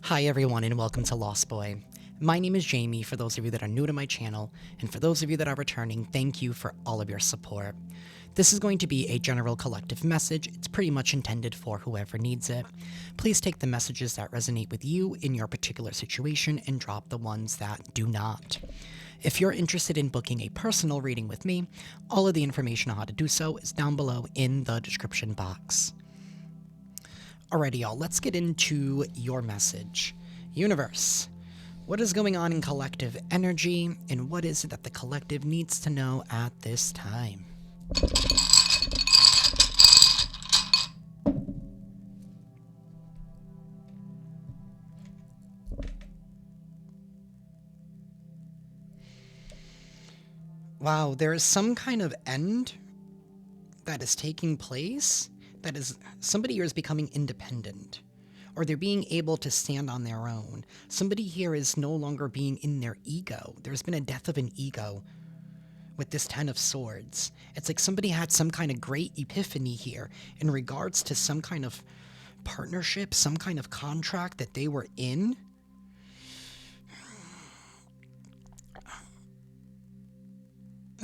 Hi everyone and welcome to Lost Boy. My name is Jamie for those of you that are new to my channel, and for those of you that are returning, thank you for all of your support. This is going to be a general collective message. It's pretty much intended for whoever needs it. Please take the messages that resonate with you in your particular situation and drop the ones that do not. If you're interested in booking a personal reading with me, all of the information on how to do so is down below in the description box. Alrighty, y'all, let's get into your message. Universe, what is going on in collective energy, and what is it that the collective needs to know at this time? Wow, there is some kind of end that is taking place. That is, somebody here is becoming independent, or they're being able to stand on their own. Somebody here is no longer being in their ego. There's been a death of an ego with this Ten of Swords. It's like somebody had some kind of great epiphany here in regards to some kind of partnership, some kind of contract that they were in.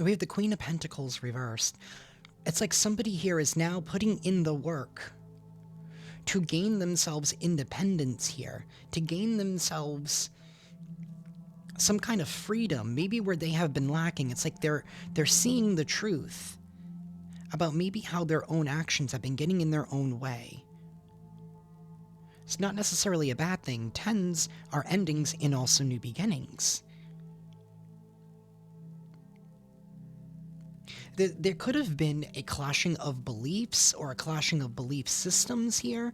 We have the Queen of Pentacles reversed. It's like somebody here is now putting in the work to gain themselves independence here, to gain themselves some kind of freedom, maybe where they have been lacking. It's like they're seeing the truth about maybe how their own actions have been getting in their own way. It's not necessarily a bad thing. Tens are endings and also new beginnings. There could have been a clashing of beliefs or a clashing of belief systems here.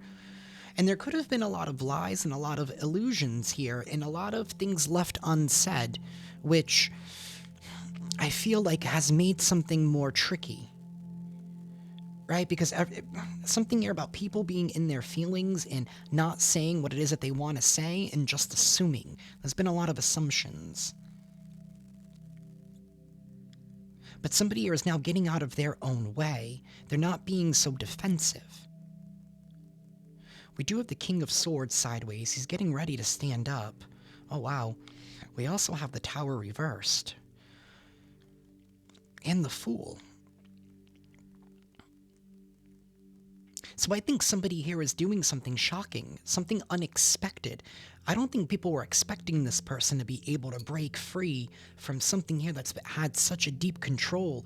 And there could have been a lot of lies and a lot of illusions here and a lot of things left unsaid, which I feel like has made something more tricky. Right? Because something here about people being in their feelings and not saying what it is that they want to say and just assuming. There's been a lot of assumptions. But somebody here is now getting out of their own way. They're not being so defensive. We do have the King of Swords sideways. He's getting ready to stand up. Oh, wow. We also have the Tower reversed. And the Fool. So I think somebody here is doing something shocking, something unexpected. I don't think people were expecting this person to be able to break free from something here that's had such a deep control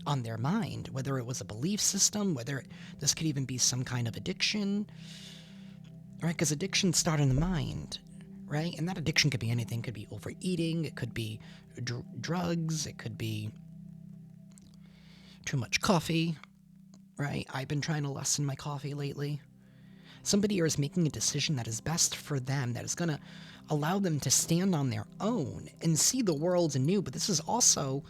on their mind, whether it was a belief system, whether this could even be some kind of addiction, right? Because addictions start in the mind, right? And that addiction could be anything. It could be overeating, it could be drugs, it could be too much coffee, right? I've been trying to lessen my coffee lately. Somebody here is making a decision that is best for them, that is going to allow them to stand on their own and see the world anew. But this is also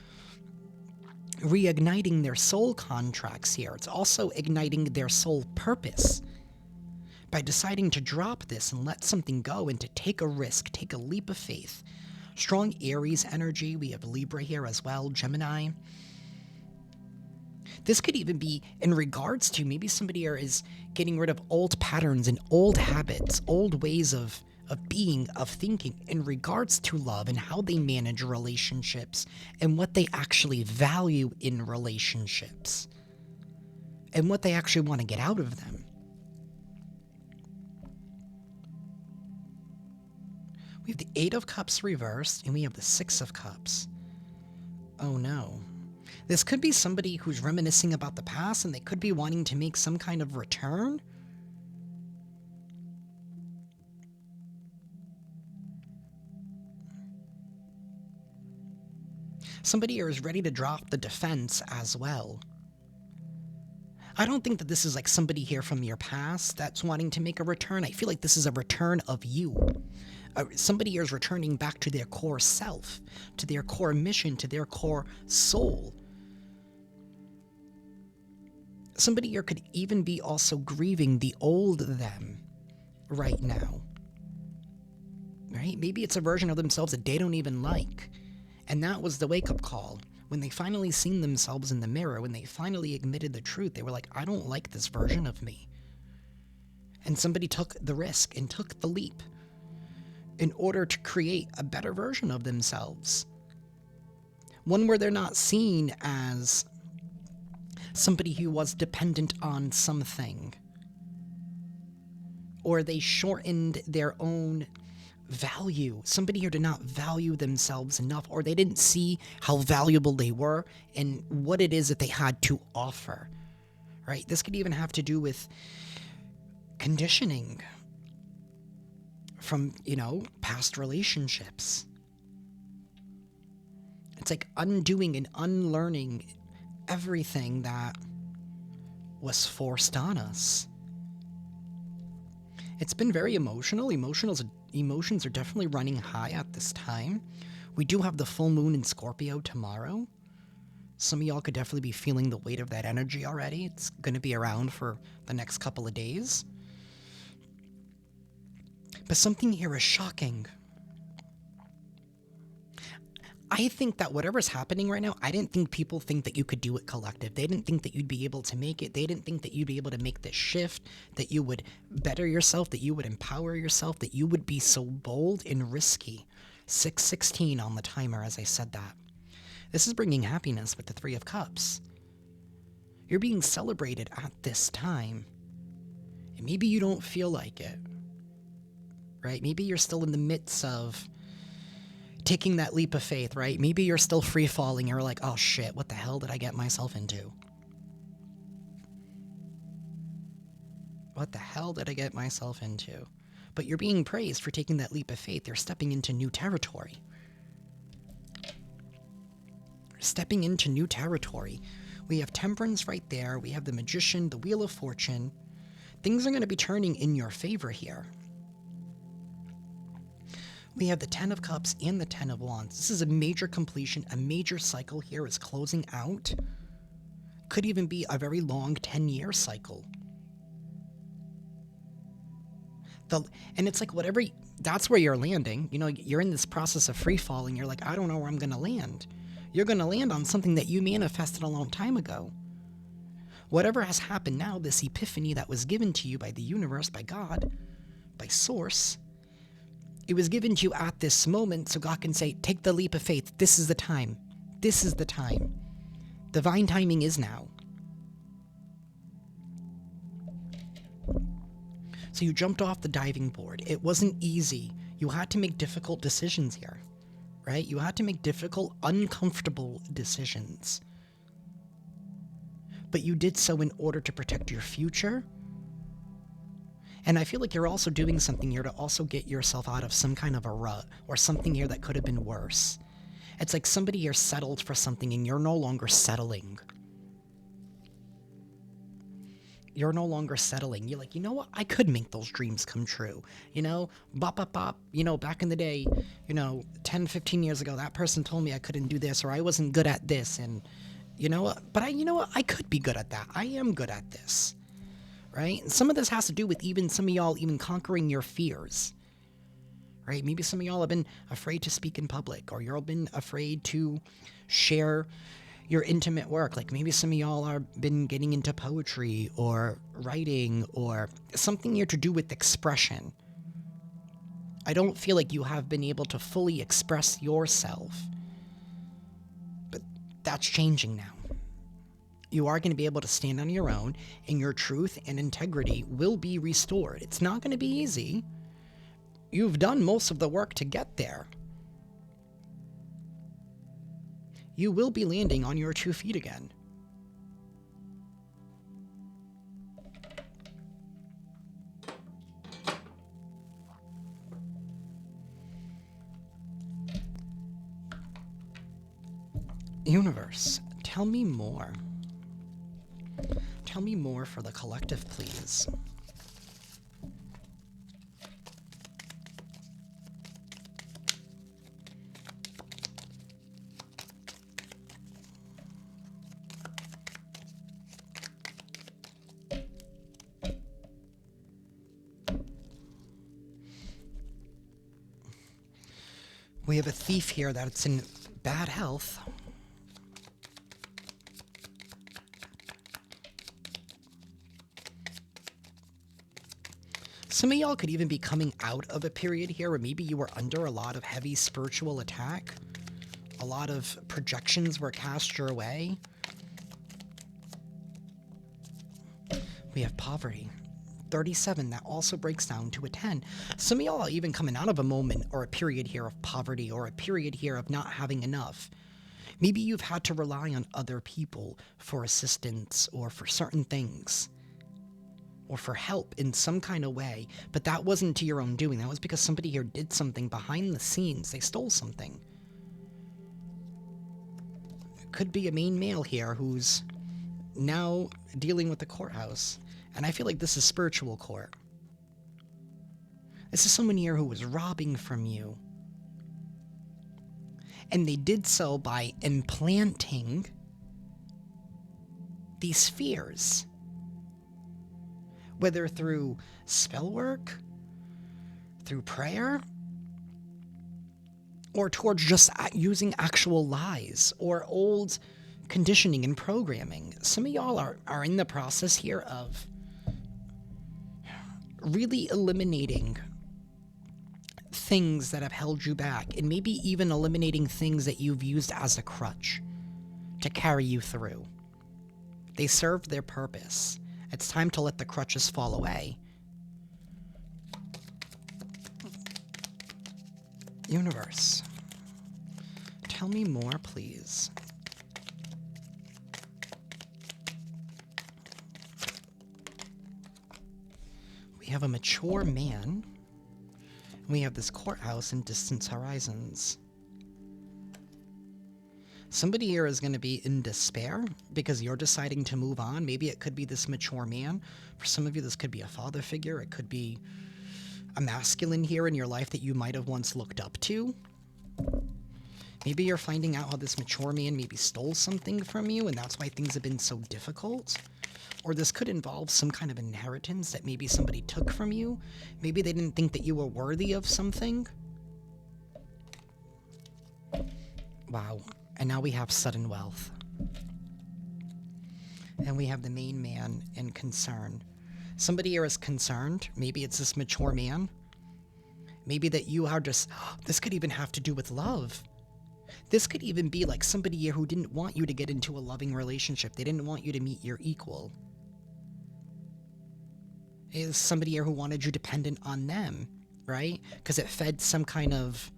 reigniting their soul contracts here. It's also igniting their soul purpose by deciding to drop this and let something go and to take a risk, take a leap of faith. Strong Aries energy. We have Libra here as well, Gemini. This could even be in regards to maybe somebody here is getting rid of old patterns and old habits, old ways of being, of thinking in regards to love and how they manage relationships and what they actually value in relationships and what they actually want to get out of them. We have the Eight of Cups reversed and we have the Six of Cups. Oh no. This could be somebody who's reminiscing about the past and they could be wanting to make some kind of return. Somebody here is ready to drop the defense as well. I don't think that this is like somebody here from your past that's wanting to make a return. I feel like this is a return of you. Somebody here is returning back to their core self, to their core mission, to their core soul. Somebody here could even be also grieving the old them right now. Right? Maybe it's a version of themselves that they don't even like. And that was the wake-up call. When they finally seen themselves in the mirror, when they finally admitted the truth, they were like, I don't like this version of me. And somebody took the risk and took the leap in order to create a better version of themselves. One where they're not seen as somebody who was dependent on something, or they shortened their own value. Somebody who did not value themselves enough, or they didn't see how valuable they were and what it is that they had to offer, right? This could even have to do with conditioning from, past relationships. It's like undoing and unlearning everything that was forced on us. It's been very emotional. Emotions are definitely running high at this time. We do have the full moon in Scorpio tomorrow. Some of y'all could definitely be feeling the weight of that energy already. It's going to be around for the next couple of days. But something here is shocking. I think that whatever's happening right now, I didn't think people think that you could do it collective. They didn't think that you'd be able to make it. They didn't think that you'd be able to make this shift, that you would better yourself, that you would empower yourself, that you would be so bold and risky. 6:16 on the timer as I said that. This is bringing happiness with the Three of Cups. You're being celebrated at this time. And maybe you don't feel like it, right? Maybe you're still in the midst of taking that leap of faith, right? Maybe you're still free falling. You're like, oh shit, what the hell did I get myself into? What the hell did I get myself into? But you're being praised for taking that leap of faith. You're stepping into new territory. Stepping into new territory. We have Temperance right there. We have the Magician, the Wheel of Fortune. Things are going to be turning in your favor here. We have the Ten of Cups and the Ten of Wands. This is a major completion. A major cycle here is closing out. Could even be a very long 10-year cycle. And it's like that's where you're landing. You're in this process of free falling. You're like, I don't know where I'm going to land. You're going to land on something that you manifested a long time ago. Whatever has happened now, this epiphany that was given to you by the universe, by God, by Source, it was given to you at this moment so God can say, take the leap of faith. This is the time. This is the time. Divine timing is now. So you jumped off the diving board. It wasn't easy. You had to make difficult decisions here, right? You had to make difficult, uncomfortable decisions. But you did so in order to protect your future. And I feel like you're also doing something here to also get yourself out of some kind of a rut or something here that could have been worse. It's like somebody here settled for something and you're no longer settling. You're no longer settling. You're like, you know what? I could make those dreams come true. Bop, bop, bop. Back in the day, 10, 15 years ago, that person told me I couldn't do this or I wasn't good at this. And you know what? But I could be good at that. I am good at this. Right? And some of this has to do with even some of y'all even conquering your fears, right? Maybe some of y'all have been afraid to speak in public, or you've been afraid to share your intimate work. Like maybe some of y'all are been getting into poetry or writing or something here to do with expression. I don't feel like you have been able to fully express yourself, but that's changing now. You are going to be able to stand on your own, and your truth and integrity will be restored. It's not going to be easy. You've done most of the work to get there. You will be landing on your 2 feet again. Universe, tell me more. Tell me more for the collective, please. We have a thief here that's in bad health. Some of y'all could even be coming out of a period here where maybe you were under a lot of heavy spiritual attack. A lot of projections were cast your way. We have poverty. 37, that also breaks down to a 10. Some of y'all are even coming out of a moment or a period here of poverty or a period here of not having enough. Maybe you've had to rely on other people for assistance or for certain things or for help in some kind of way, but that wasn't to your own doing. That was because somebody here did something behind the scenes. They stole something. It could be a main male here who's now dealing with the courthouse. And I feel like this is spiritual court. This is someone here who was robbing from you. And they did so by implanting these fears. Whether through spell work, through prayer, or towards just using actual lies or old conditioning and programming. Some of y'all are in the process here of really eliminating things that have held you back, and maybe even eliminating things that you've used as a crutch to carry you through. They served their purpose. It's time to let the crutches fall away. Universe, tell me more, please. We have a mature man. We have this courthouse and distant horizons. Somebody here is going to be in despair because you're deciding to move on. Maybe it could be this mature man. For some of you, this could be a father figure. It could be a masculine here in your life that you might have once looked up to. Maybe you're finding out how this mature man maybe stole something from you, and that's why things have been so difficult. Or this could involve some kind of inheritance that maybe somebody took from you. Maybe they didn't think that you were worthy of something. Wow. And now we have sudden wealth. And we have the main man in concern. Somebody here is concerned. Maybe it's this mature man. Maybe that you are just... This could even have to do with love. This could even be like somebody here who didn't want you to get into a loving relationship. They didn't want you to meet your equal. Is somebody here who wanted you dependent on them, right? Because it fed some kind of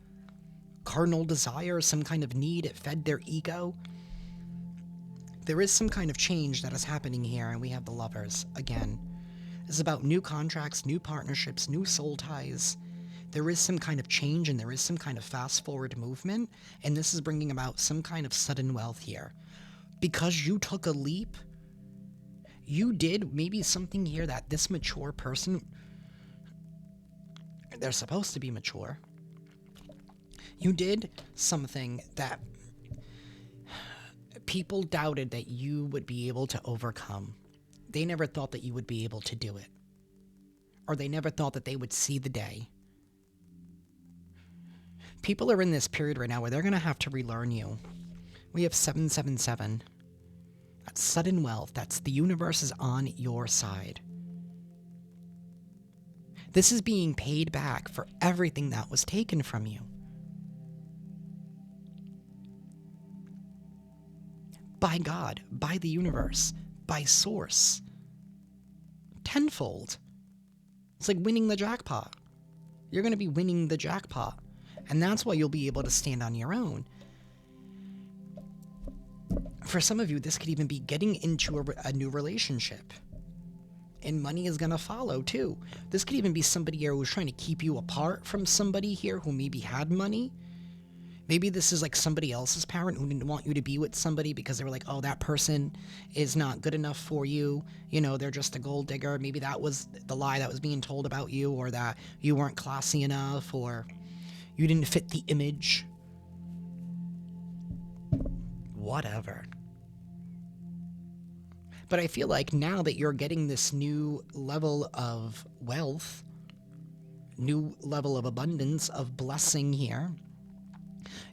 carnal desire, some kind of need. It fed their ego. There is some kind of change that is happening here, and we have the Lovers again. This is about new contracts, new partnerships, new soul ties. There is some kind of change, and there is some kind of fast-forward movement, and this is bringing about some kind of sudden wealth here. Because you took a leap, you did maybe something here that this mature person, they're supposed to be mature. You did something that people doubted that you would be able to overcome. They never thought that you would be able to do it. Or they never thought that they would see the day. People are in this period right now where they're going to have to relearn you. We have 777. That's sudden wealth. That's the universe is on your side. This is being paid back for everything that was taken from you. By God, by the universe, by source. Tenfold. It's like winning the jackpot. You're going to be winning the jackpot. And that's why you'll be able to stand on your own. For some of you, this could even be getting into a new relationship. And money is going to follow, too. This could even be somebody here who's trying to keep you apart from somebody here who maybe had money. Maybe this is like somebody else's parent who didn't want you to be with somebody because they were like, oh, that person is not good enough for you. You know, they're just a gold digger. Maybe that was the lie that was being told about you, or that you weren't classy enough, or you didn't fit the image. Whatever. But I feel like now that you're getting this new level of wealth, new level of abundance, of blessing here,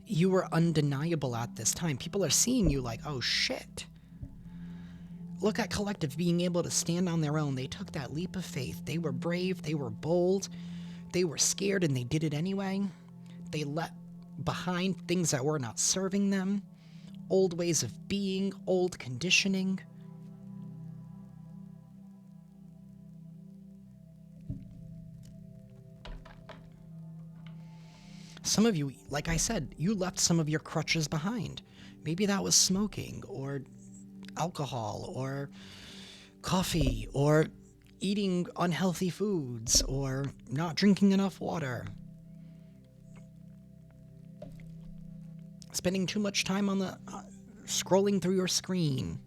you are undeniable at this time. People are seeing you like, oh shit. Look at Collective being able to stand on their own. They took that leap of faith. They were brave. They were bold. They were scared, and they did it anyway. They left behind things that were not serving them, old ways of being, old conditioning. Some of you, like I said, you left some of your crutches behind. Maybe that was smoking, or alcohol, or coffee, or eating unhealthy foods, or not drinking enough water. Spending too much time on the scrolling through your screen.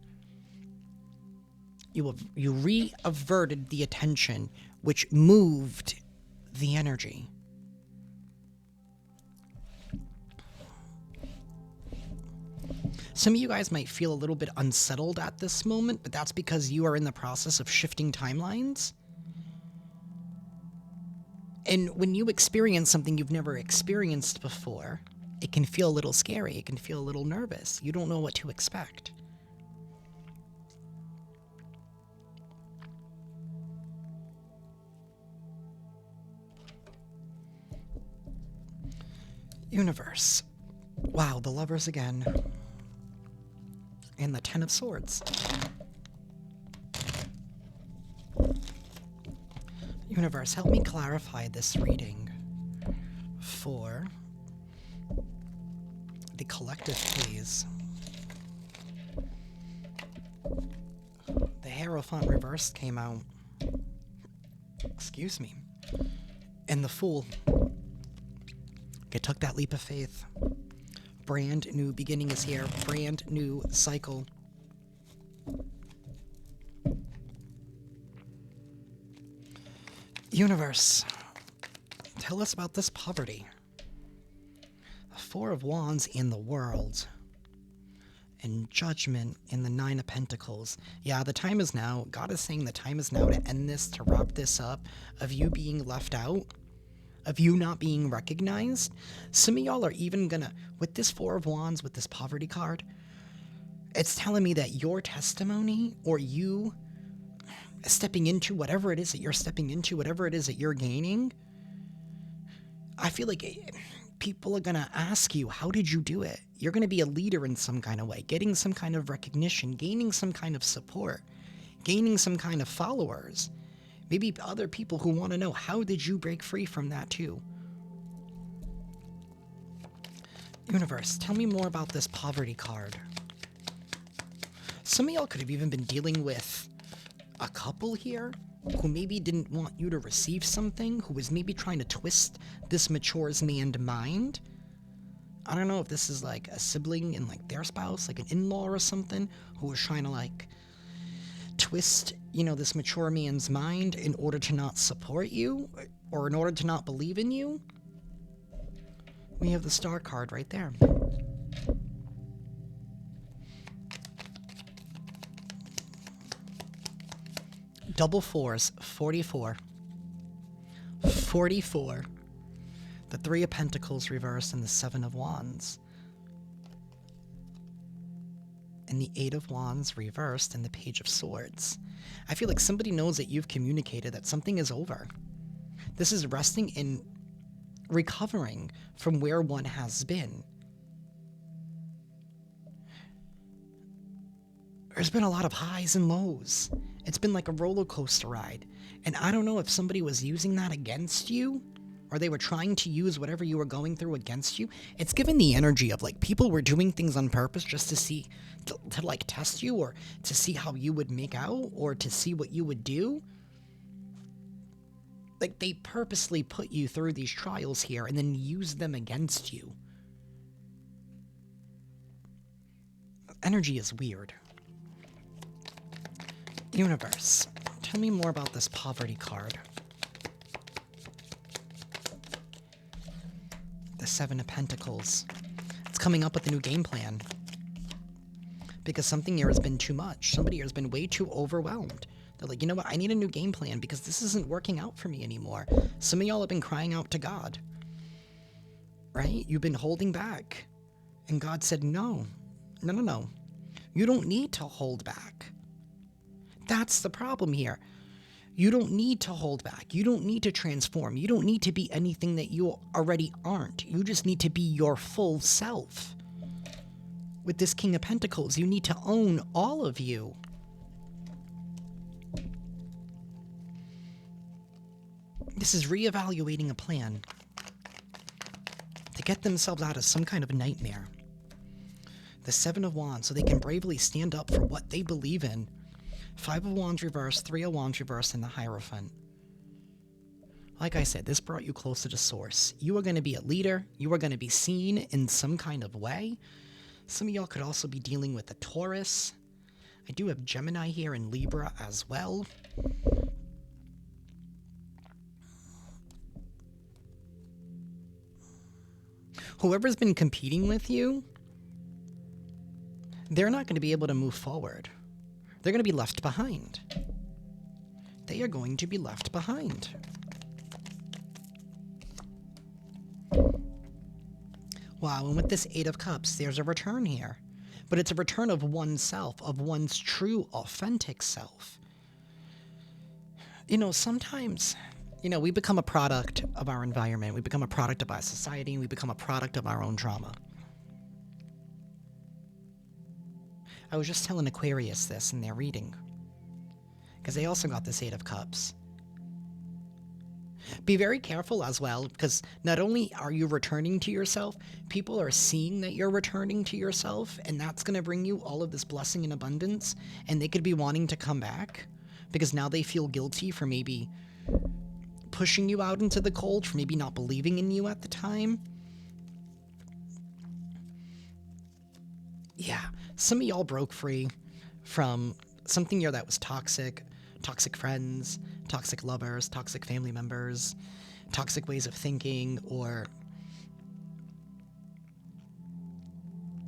You re-averted the attention, which moved the energy. Some of you guys might feel a little bit unsettled at this moment, but that's because you are in the process of shifting timelines. And when you experience something you've never experienced before, it can feel a little scary. It can feel a little nervous. You don't know what to expect. Universe. Wow, the Lovers again. And the Ten of Swords. Universe, help me clarify this reading for the collective, please. The Hierophant reversed came out. Excuse me. And the Fool. It took that leap of faith. Brand new beginning is here. Brand new cycle. Universe, tell us about this poverty. The Four of Wands in the World. And Judgment in the Nine of Pentacles. Yeah, the time is now. God is saying the time is now to end this, to wrap this up, of you being left out, of you not being recognized. Some of y'all are even gonna, with this Four of Wands, with this poverty card, it's telling me that your testimony, or you stepping into whatever it is that you're stepping into, whatever it is that you're gaining, I feel like people are gonna ask you, how did you do it? You're gonna be a leader in some kind of way, getting some kind of recognition, gaining some kind of support, gaining some kind of followers. Maybe other people who want to know, how did you break free from that too? Universe, tell me more about this poverty card. Some of y'all could have even been dealing with a couple here who maybe didn't want you to receive something, who was maybe trying to twist this mature man's mind. I don't know if this is like a sibling and like their spouse, like an in-law or something, who was trying to like twist, you know, this mature man's mind in order to not support you, or in order to not believe in you. We have the Star card right there. Double fours, 44. 44. The Three of Pentacles reversed and the Seven of Wands. And the Eight of Wands reversed and the Page of Swords. I feel like somebody knows that you've communicated that something is over. This is resting in recovering from where one has been. There's been a lot of highs and lows. It's been like a roller coaster ride. And I don't know if somebody was using that against you, or they were trying to use whatever you were going through against you. It's given the energy of like people were doing things on purpose just to see, to like test you, or to see how you would make out, or to see what you would do. Like they purposely put you through these trials here and then use them against you. Energy is weird. Universe, tell me more about this poverty card. The Seven of Pentacles. It's coming up with a new game plan. Because something here has been too much. Somebody here has been way too overwhelmed. They're like, you know what? I need a new game plan because this isn't working out for me anymore. Some of y'all have been crying out to God. Right? You've been holding back. And God said, no. No, no, no. You don't need to hold back. That's the problem here. You don't need to hold back. You don't need to transform. You don't need to be anything that you already aren't. You just need to be your full self. With this King of Pentacles, you need to own all of you. This is reevaluating a plan to get themselves out of some kind of nightmare. The Seven of Wands, so they can bravely stand up for what they believe in. Five of Wands reversed, Three of Wands reversed, and the Hierophant. Like I said, this brought you closer to Source. You are going to be a leader. You are going to be seen in some kind of way. Some of y'all could also be dealing with a Taurus. I do have Gemini here and Libra as well. Whoever's been competing with you, they're not going to be able to move forward. They're going to be left behind. They are going to be left behind. Wow, and with this Eight of Cups, there's a return here. But it's a return of oneself, of one's true, authentic self. You know, sometimes, we become a product of our environment. We become a product of our society, and we become a product of our own trauma. I was just telling Aquarius this in their reading, because they also got this Eight of Cups. Be very careful as well, because not only are you returning to yourself, people are seeing that you're returning to yourself, and that's going to bring you all of this blessing and abundance, and they could be wanting to come back, because now they feel guilty for maybe pushing you out into the cold, for maybe not believing in you at the time. Yeah, some of y'all broke free from something here that was toxic. Toxic friends, toxic lovers, toxic family members, toxic ways of thinking, or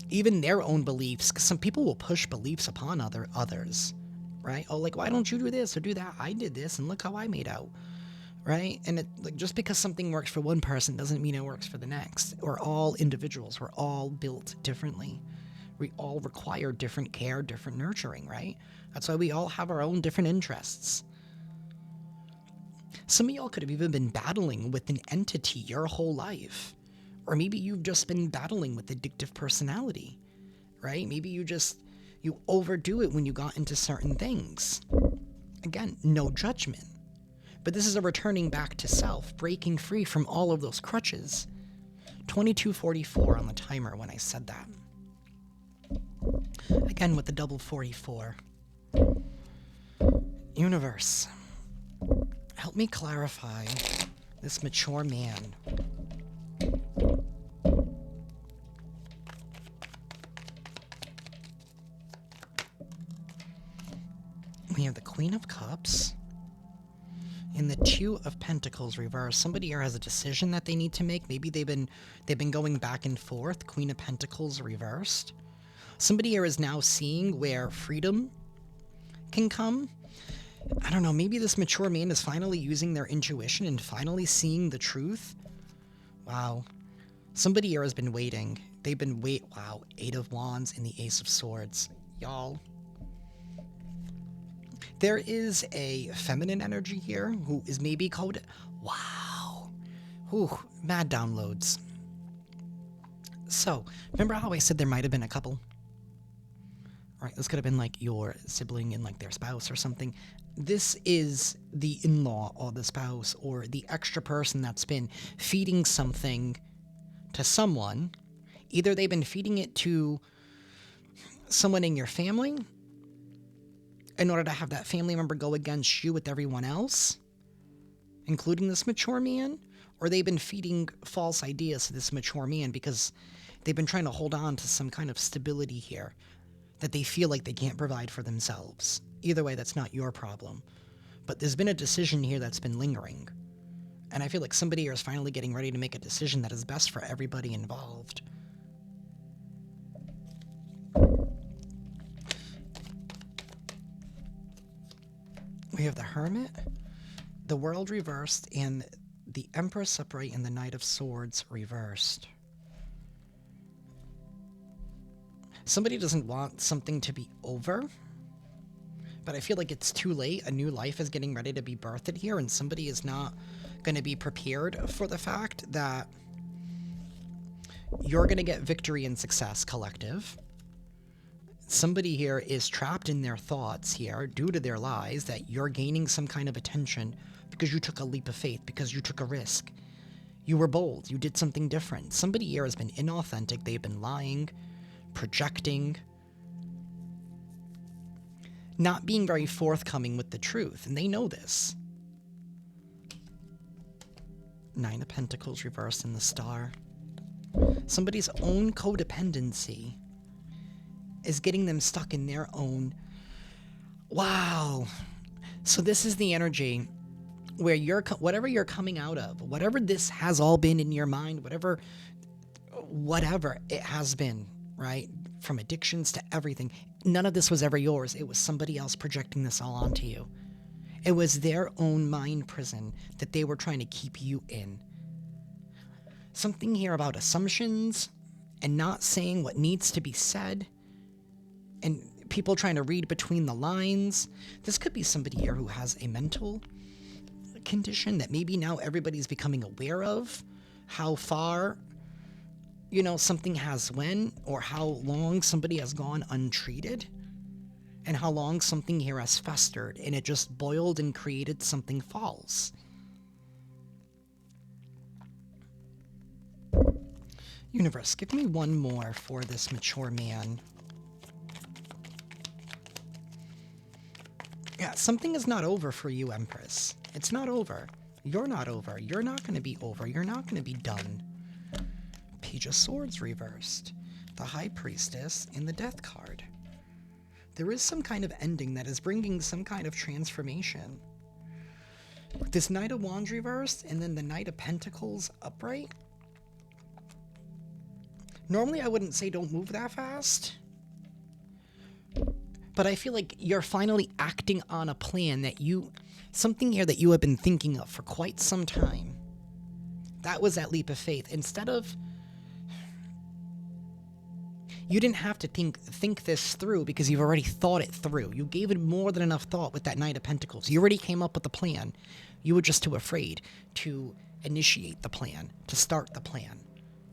even their own beliefs. Because some people will push beliefs upon others, right? Oh, like, why don't you do this or do that? I did this, and look how I made out, right? And just because something works for one person doesn't mean it works for the next. We're all individuals. We're all built differently. We all require different care, different nurturing, right? That's why we all have our own different interests. Some of y'all could have even been battling with an entity your whole life. Or maybe you've just been battling with addictive personality, right? Maybe you overdo it when you got into certain things. Again, no judgment. But this is a returning back to self, breaking free from all of those crutches. 22:44 on the timer when I said that. Again, with the double 44. Universe, help me clarify this mature man. We have the Queen of Cups and the Two of Pentacles reversed. Somebody here has a decision that they need to make. Maybe they've been going back and forth. Queen of Pentacles reversed. Somebody here is now seeing where freedom can come. I don't know, maybe this mature man is finally using their intuition and finally seeing the truth. Wow. Somebody here has been waiting. Wow, Eight of Wands and the Ace of Swords. Y'all. There is a feminine energy here who is maybe coded. Wow. Whew, mad downloads. So, remember how I said there might have been a couple? Right, this could have been like your sibling and like their spouse or something. This is the in-law or the spouse or the extra person that's been feeding something to someone. Either they've been feeding it to someone in your family in order to have that family member go against you with everyone else, including this mature man, or they've been feeding false ideas to this mature man because they've been trying to hold on to some kind of stability here that they feel like they can't provide for themselves. Either way, that's not your problem. But there's been a decision here that's been lingering. And I feel like somebody here is finally getting ready to make a decision that is best for everybody involved. We have the Hermit, the World reversed, and the Empress upright and the Knight of Swords reversed. Somebody doesn't want something to be over, but I feel like it's too late. A new life is getting ready to be birthed here, and somebody is not going to be prepared for the fact that you're going to get victory and success, collective. Somebody here is trapped in their thoughts here due to their lies that you're gaining some kind of attention because you took a leap of faith, because you took a risk. You were bold. You did something different. Somebody here has been inauthentic. They've been lying, projecting, not being very forthcoming with the truth, and they know this. Nine of Pentacles reversed in the Star. Somebody's own codependency is getting them stuck in their own... Wow. So this is the energy where whatever you're coming out of, whatever this has all been in your mind, whatever it has been, right? From addictions to everything, none of this was ever yours. It was somebody else projecting this all onto you. It was their own mind prison that they were trying to keep you in. Something here about assumptions and not saying what needs to be said, and people trying to read between the lines. This could be somebody here who has a mental condition that maybe now everybody's becoming aware of, how far, something has went, or how long somebody has gone untreated, and how long something here has festered, and it just boiled and created something false. Universe, give me one more for this mature man. Yeah, something is not over for you, Empress. It's not over. You're not over. You're not going to be over. You're not going to be done. Page of Swords reversed. The High Priestess and the Death card. There is some kind of ending that is bringing some kind of transformation. This Knight of Wands reversed and then the Knight of Pentacles upright. Normally I wouldn't say don't move that fast, but I feel like you're finally acting on a plan that something here that you have been thinking of for quite some time. That was that leap of faith. Instead of, you didn't have to think this through because you've already thought it through. You gave it more than enough thought with that Knight of Pentacles. You already came up with the plan. You were just too afraid to initiate the plan, to start the plan,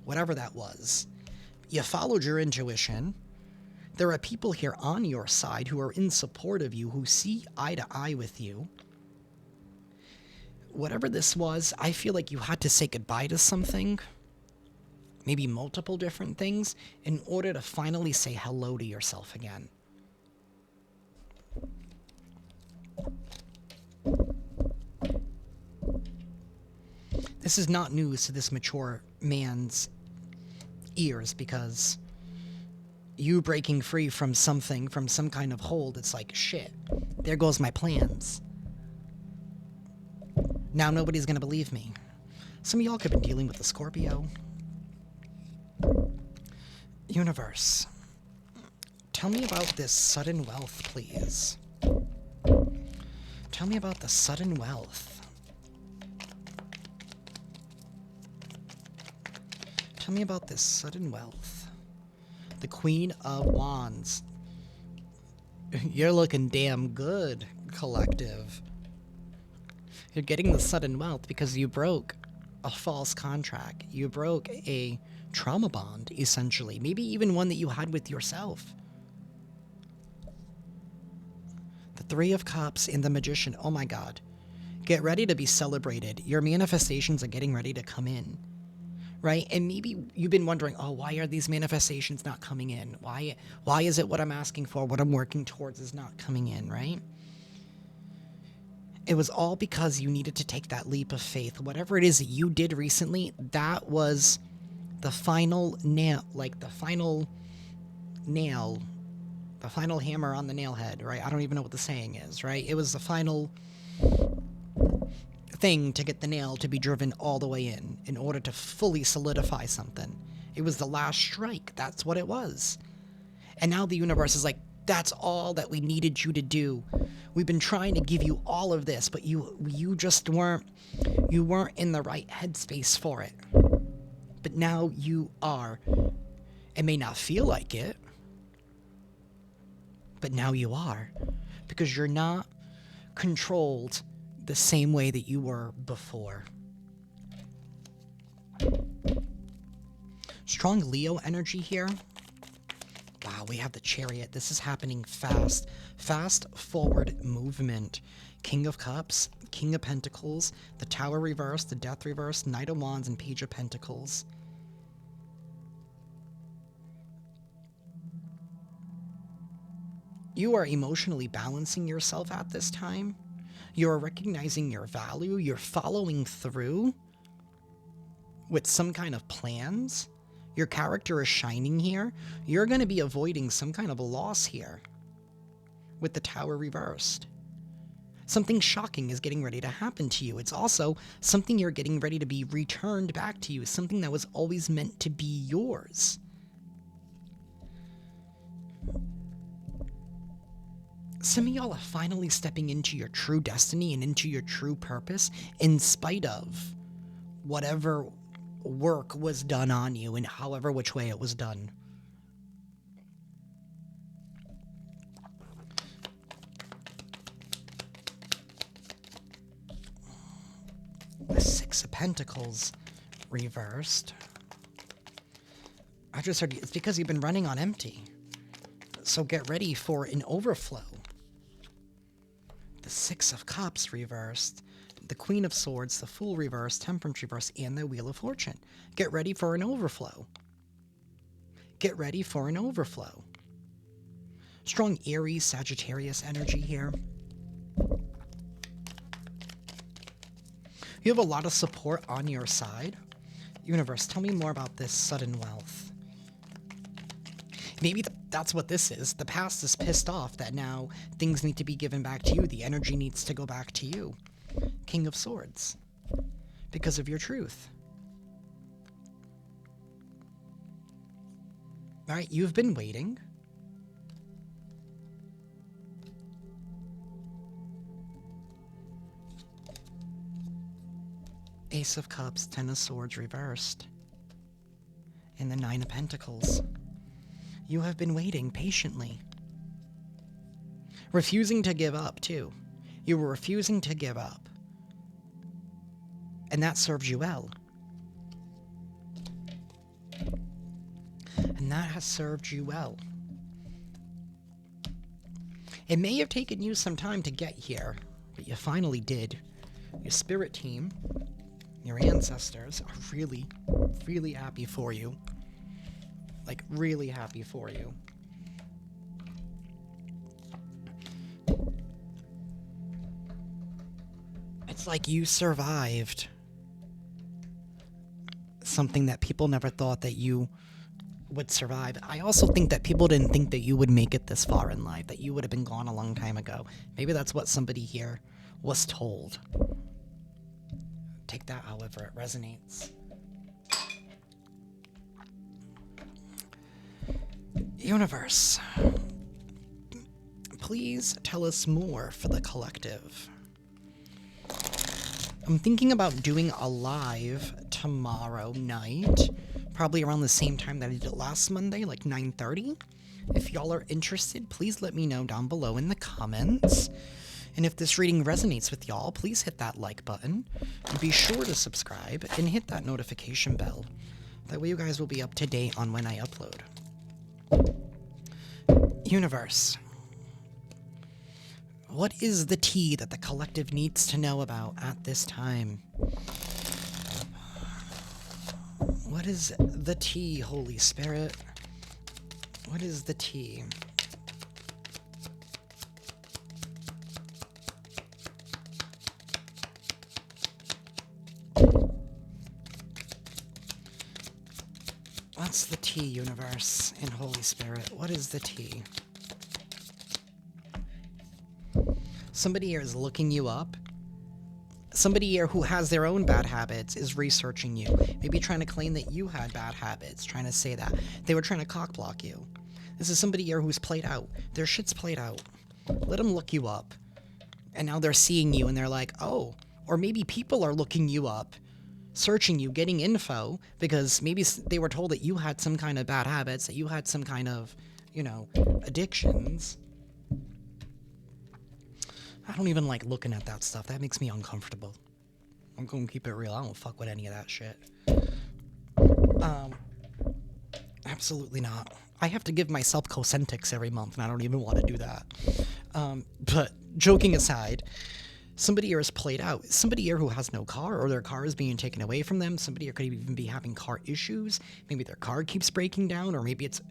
whatever that was. You followed your intuition. There are people here on your side who are in support of you, who see eye to eye with you. Whatever this was, I feel like you had to say goodbye to something, maybe multiple different things, in order to finally say hello to yourself again. This is not news to this mature man's ears, because you breaking free from something, from some kind of hold, it's like, shit, there goes my plans. Now nobody's gonna believe me. Some of y'all could have been dealing with the Scorpio. Universe, tell me about this sudden wealth, please. Tell me about the sudden wealth. Tell me about this sudden wealth. The Queen of Wands. You're looking damn good, collective. You're getting the sudden wealth because you broke a false contract. You broke a trauma bond, essentially. Maybe even one that you had with yourself. The Three of Cups and the Magician. Oh my God. Get ready to be celebrated. Your manifestations are getting ready to come in. Right? And maybe you've been wondering, oh, why are these manifestations not coming in? Why is it what I'm asking for, what I'm working towards is not coming in, right? It was all because you needed to take that leap of faith. Whatever it is that you did recently, that was the final nail, like the final nail, the final hammer on the nail head, right? I don't even know what the saying is, right? It was the final thing to get the nail to be driven all the way in order to fully solidify something. It was the last strike. That's what it was. And now the universe is like, that's all that we needed you to do. We've been trying to give you all of this, but you just weren't in the right headspace for it. But now you are. It may not feel like it, but now you are. because you're not controlled the same way that you were before. Strong Leo energy here. Wow, we have the Chariot. This is happening fast. Fast forward movement. King of Cups, King of Pentacles, the Tower reversed, the Death reversed, Knight of Wands, and Page of Pentacles. You are emotionally balancing yourself at this time. You're recognizing your value. You're following through with some kind of plans. Your character is shining here. You're going to be avoiding some kind of a loss here with the Tower reversed. Something shocking is getting ready to happen to you. It's also something you're getting ready to be returned back to you, something that was always meant to be yours. Some of y'all are finally stepping into your true destiny and into your true purpose in spite of whatever work was done on you and however which way it was done. The Six of Pentacles reversed. I just heard it's because you've been running on empty. So get ready for an overflow. The Six of Cups reversed. The Queen of Swords, the Fool reversed, Temperance reversed, and the Wheel of Fortune. Get ready for an overflow. Get ready for an overflow. Strong Aries, Sagittarius energy here. You have a lot of support on your side. Universe, tell me more about this sudden wealth. Maybe that's what this is. The past is pissed off that now things need to be given back to you. The energy needs to go back to you. King of Swords. Because of your truth. All right, you've been waiting. Ace of Cups, Ten of Swords reversed. And the Nine of Pentacles. You have been waiting patiently. Refusing to give up, too. You were refusing to give up. And that served you well. And that has served you well. It may have taken you some time to get here, but you finally did. Your spirit team, your ancestors are really, really happy for you. Like, really happy for you. It's like you survived something that people never thought that you would survive. I also think that people didn't think that you would make it this far in life, that you would have been gone a long time ago. Maybe that's what somebody here was told. Take that however it resonates. Universe, please tell us more for the collective. I'm thinking about doing a live tomorrow night, probably around the same time that I did it last Monday, like 9:30. If y'all are interested, please let me know down below in the comments. And if this reading resonates with y'all, please hit that like button. And be sure to subscribe and hit that notification bell. That way you guys will be up to date on when I upload. Universe, what is the tea that the collective needs to know about at this time? What is the tea, Holy Spirit? What is the tea? What's the tea, Universe and Holy Spirit? What is the tea? Somebody here is looking you up. Somebody here who has their own bad habits is researching you. Maybe trying to claim that you had bad habits, trying to say that. They were trying to cockblock you. This is somebody here who's played out. Their shit's played out. Let them look you up. And now they're seeing you and they're like, oh. Or maybe people are looking you up, searching you, getting info, because maybe they were told that you had some kind of bad habits, that you had some kind of, addictions. I don't even like looking at that stuff. That makes me uncomfortable. I'm gonna keep it real. I don't fuck with any of that shit. Absolutely not. I have to give myself Cosentix every month, and I don't even want to do that. But joking aside, somebody here is played out. Somebody here who has no car, or their car is being taken away from them. Somebody here could even be having car issues. Maybe their car keeps breaking down, or maybe it's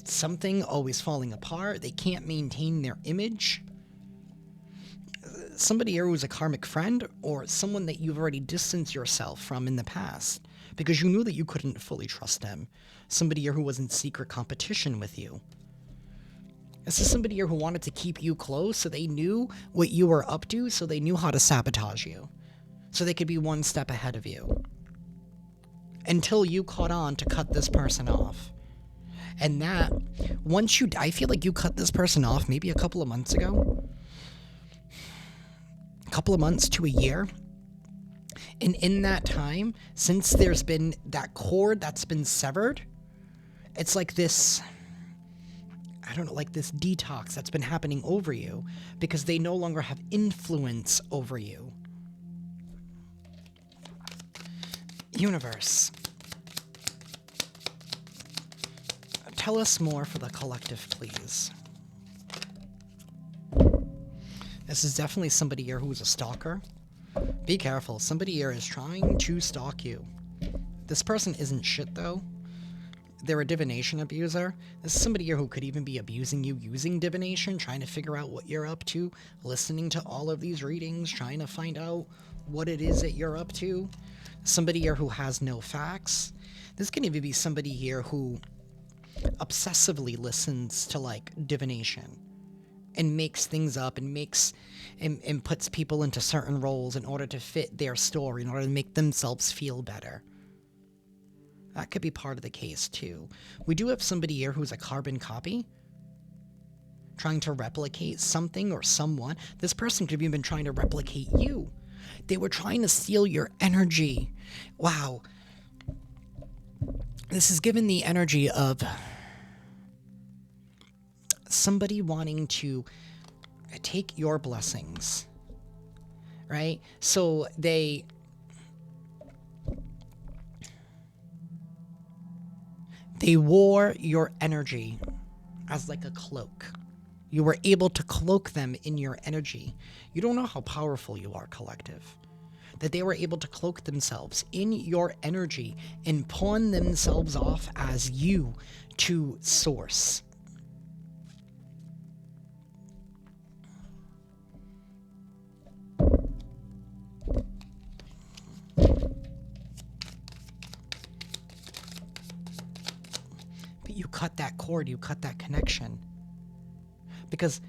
something always falling apart. They can't maintain their image. Somebody here who's a karmic friend, or someone that you've already distanced yourself from in the past because you knew that you couldn't fully trust them. Somebody here who was in secret competition with you. This is somebody here who wanted to keep you close, so they knew what you were up to, so they knew how to sabotage you. So they could be one step ahead of you. Until you caught on to cut this person off. And that, I feel like you cut this person off maybe a couple of months ago. A couple of months to a year. And in that time, since there's been that cord that's been severed, it's like this, I don't know, like this detox that's been happening over you because they no longer have influence over you. Universe, tell us more for the collective, please. This is definitely somebody here who's a stalker. Be careful. Somebody here is trying to stalk you. This person isn't shit, though. They're a divination abuser. This is somebody here who could even be abusing you using divination, trying to figure out what you're up to, listening to all of these readings, trying to find out what it is that you're up to. Somebody here who has no facts. This can even be somebody here who obsessively listens to, like, divination and makes things up and and puts people into certain roles in order to fit their story, in order to make themselves feel better. That could be part of the case, too. We do have somebody here who's a carbon copy, trying to replicate something or someone. This person could have even been trying to replicate you. They were trying to steal your energy. Wow. This is given the energy of somebody wanting to take your blessings, right? So they wore your energy as like a cloak. You were able to cloak them in your energy. You don't know how powerful you are, collective. That they were able to cloak themselves in your energy and pawn themselves off as you to source. But you cut that cord, you cut that connection. Because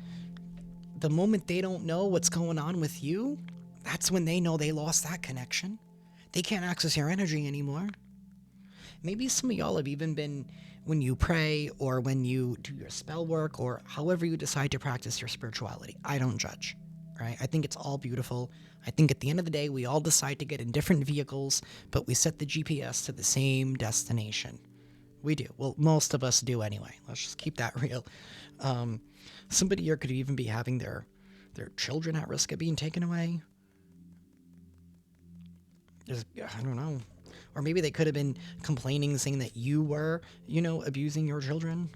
the moment they don't know what's going on with you, that's when they know they lost that connection. They can't access your energy anymore. Maybe some of y'all have even been, when you pray or when you do your spell work or however you decide to practice your spirituality. I don't judge, right? I think it's all beautiful. I think at the end of the day, we all decide to get in different vehicles, but we set the GPS to the same destination. We do. Well, most of us do anyway. Let's just keep that real. Somebody here could even be having their children at risk of being taken away. I don't know. Or maybe they could have been complaining, saying that you were, abusing your children.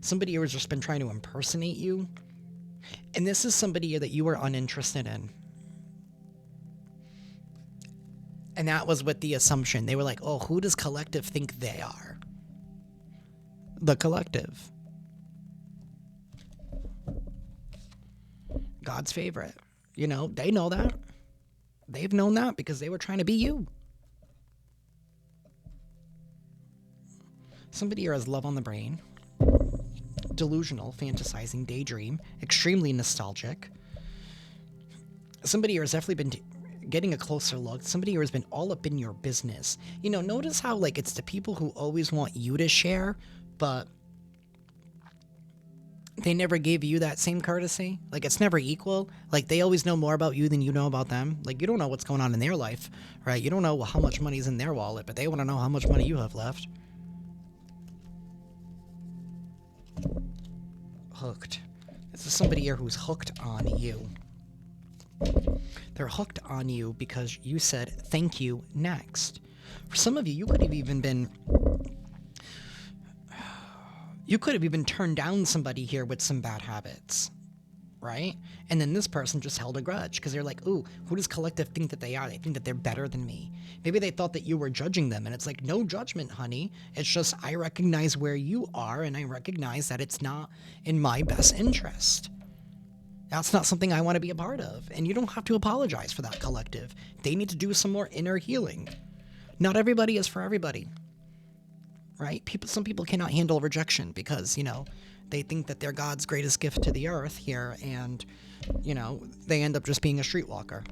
Somebody here has just been trying to impersonate you. And this is somebody here that you were uninterested in. And that was with the assumption. They were like, oh, who does collective think they are? The collective. God's favorite. They know that. They've known that because they were trying to be you. Somebody here has love on the brain. Delusional, fantasizing, daydream, extremely nostalgic. Somebody here has definitely been getting a closer look. Somebody here has been all up in your business. Notice how, it's the people who always want you to share, but they never gave you that same courtesy. It's never equal. They always know more about you than you know about them. You don't know what's going on in their life, right? You don't know how much money's in their wallet, but they want to know how much money you have left. Hooked. This is somebody here who's hooked on you. They're hooked on you because you said thank you next. For some of you, you could have even turned down somebody here with some bad habits, right? And then this person just held a grudge because they're like, ooh, who does collective think that they are? They think that they're better than me. Maybe they thought that you were judging them, and it's like, no judgment, honey. It's just I recognize where you are, and I recognize that it's not in my best interest. That's not something I want to be a part of, and you don't have to apologize for that collective. They need to do some more inner healing. Not everybody is for everybody, right? Some people cannot handle rejection because, they think that they're God's greatest gift to the earth here, and, they end up just being a streetwalker.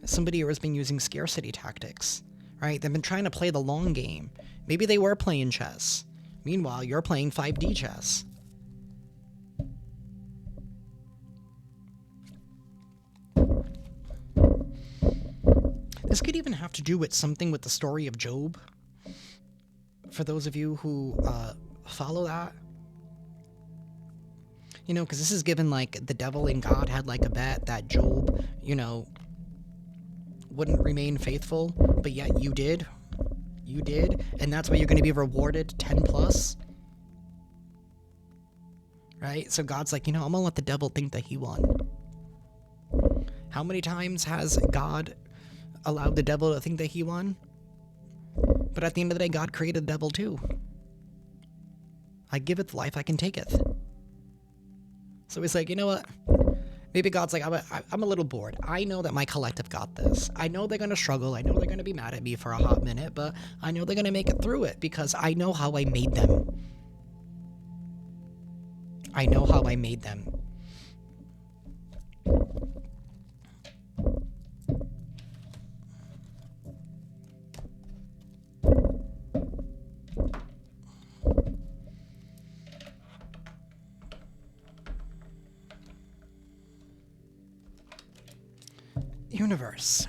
Somebody here has been using scarcity tactics, right? They've been trying to play the long game. Maybe they were playing chess. Meanwhile, you're playing 5D chess. This could even have to do with something with the story of Job. For those of you who follow that. Because this is given like the devil and God had like a bet that Job, wouldn't remain faithful, but yet you did. You did, and that's why you're going to be rewarded 10 plus. Right? So God's like, I'm going to let the devil think that he won. How many times has God allowed the devil to think that he won? But at the end of the day, God created the devil too. I giveth life, I can taketh. So he's like, you know what? Maybe God's like, I'm a little bored. I know that my collective got this. I know they're going to struggle. I know they're going to be mad at me for a hot minute, but I know they're going to make it through it because I know how I made them. I know how I made them. Universe,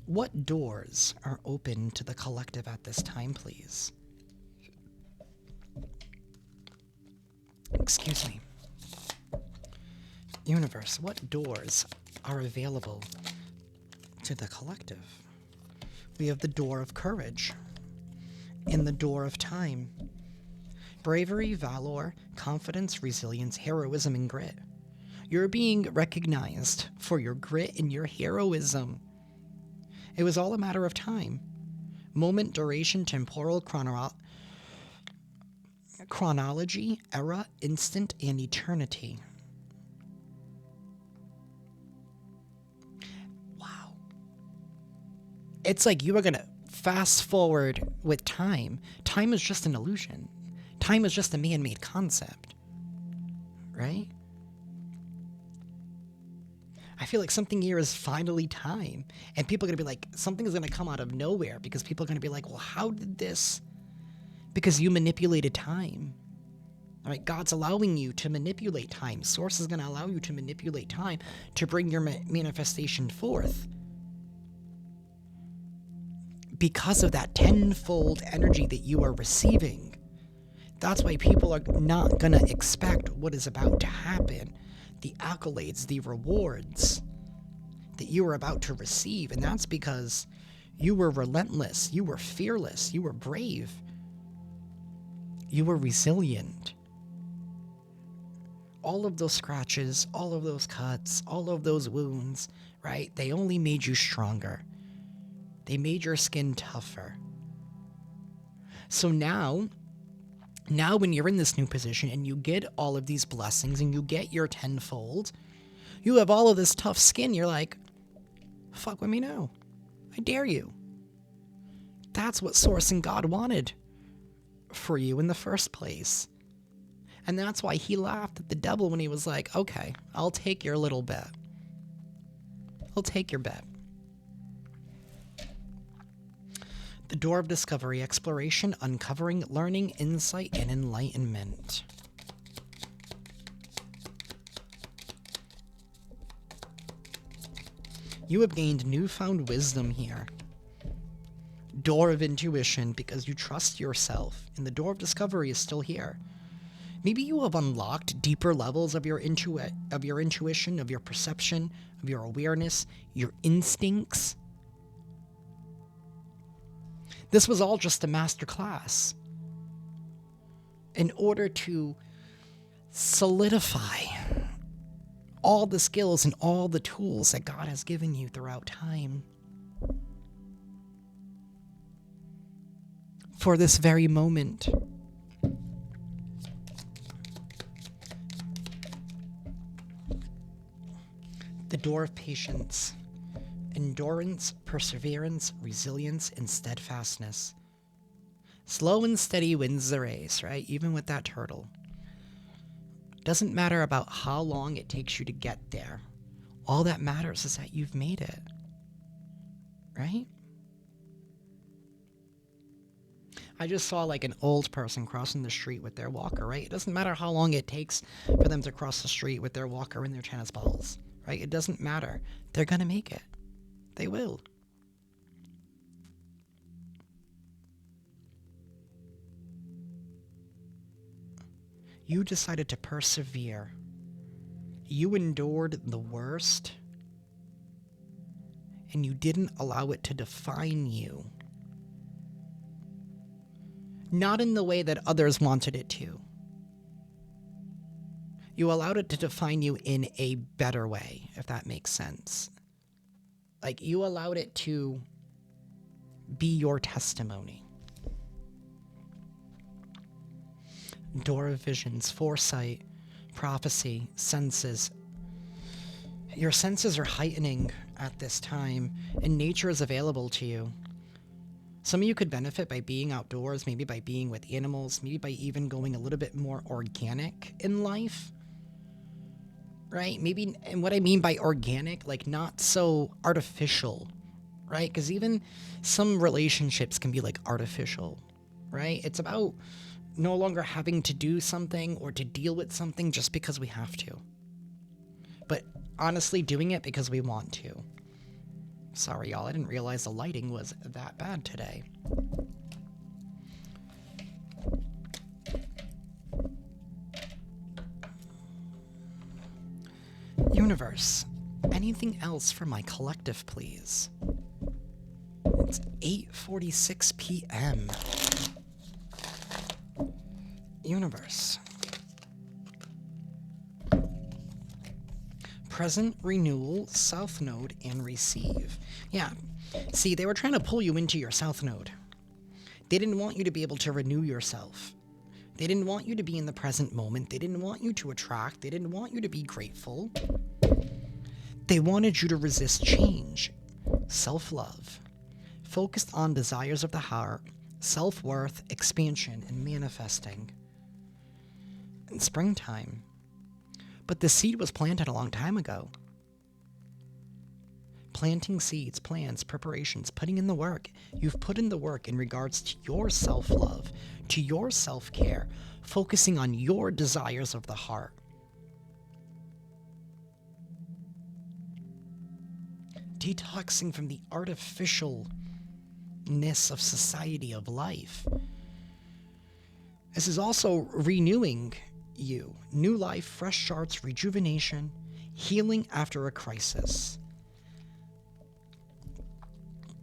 what doors are open to the collective at this time, please? Excuse me. Universe, what doors are available to the collective? We have the door of courage and the door of time. Bravery, valor, confidence, resilience, heroism, and grit. You're being recognized for your grit and your heroism. It was all a matter of time. Moment, duration, temporal, chronology, era, instant, and eternity. Wow. It's like you are going to fast forward with time. Time is just an illusion. Time is just a man-made concept. Right? I feel like something here is finally time. And people are going to be like, something is going to come out of nowhere because people are going to be like, well, how did this? Because you manipulated time. All right, God's allowing you to manipulate time. Source is going to allow you to manipulate time to bring your manifestation forth. Because of that tenfold energy that you are receiving. That's why people are not going to expect what is about to happen. The accolades, the rewards that you were about to receive. And that's because you were relentless, you were fearless, you were brave, you were resilient. All of those scratches, all of those cuts, all of those wounds, right? They only made you stronger. They made your skin tougher. So now when you're in this new position and you get all of these blessings and you get your tenfold, you have all of this tough skin, you're like, fuck with me now. I dare you. That's what Source and God wanted for you in the first place. And that's why he laughed at the devil when he was like, okay, I'll take your little bet. I'll take your bet. The door of discovery, exploration, uncovering, learning, insight, and enlightenment. You have gained newfound wisdom here. Door of intuition, because you trust yourself. And the door of discovery is still here. Maybe you have unlocked deeper levels of your intuition, of your perception, of your awareness, your instincts. This was all just a master class in order to solidify all the skills and all the tools that God has given you throughout time for this very moment. The door of patience, endurance, perseverance, resilience, and steadfastness. Slow and steady wins the race, right? Even with that turtle. Doesn't matter about how long it takes you to get there. All that matters is that you've made it, right? I just saw like an old person crossing the street with their walker, right? It doesn't matter how long it takes for them to cross the street with their walker and their tennis balls, right? It doesn't matter. They're going to make it. They will. You decided to persevere. You endured the worst, and you didn't allow it to define you. Not in the way that others wanted it to. You allowed it to define you in a better way, if that makes sense. Like, you allowed it to be your testimony. Door of visions, foresight, prophecy, senses. Your senses are heightening at this time, and nature is available to you. Some of you could benefit by being outdoors, maybe by being with animals, maybe by even going a little bit more organic in life, right? Maybe, and what I mean by organic, like not so artificial, right? Because even some relationships can be like artificial, right? It's about no longer having to do something or to deal with something just because we have to, but honestly doing it because we want to. Sorry, y'all, I didn't realize the lighting was that bad today. Universe, anything else for my collective, please? It's 8:46 p.m. Universe. Present, renewal, south node, and receive. Yeah, see, they were trying to pull you into your south node. They didn't want you to be able to renew yourself. They didn't want you to be in the present moment. They didn't want you to attract. They didn't want you to be grateful. They wanted you to resist change, self-love, focused on desires of the heart, self-worth, expansion, and manifesting. In springtime. But the seed was planted a long time ago. Planting seeds, plans, preparations, putting in the work. You've put in the work in regards to your self-love, to your self-care, focusing on your desires of the heart. Detoxing from the artificialness of society, of life. This is also renewing you. New life, fresh starts, rejuvenation, healing after a crisis.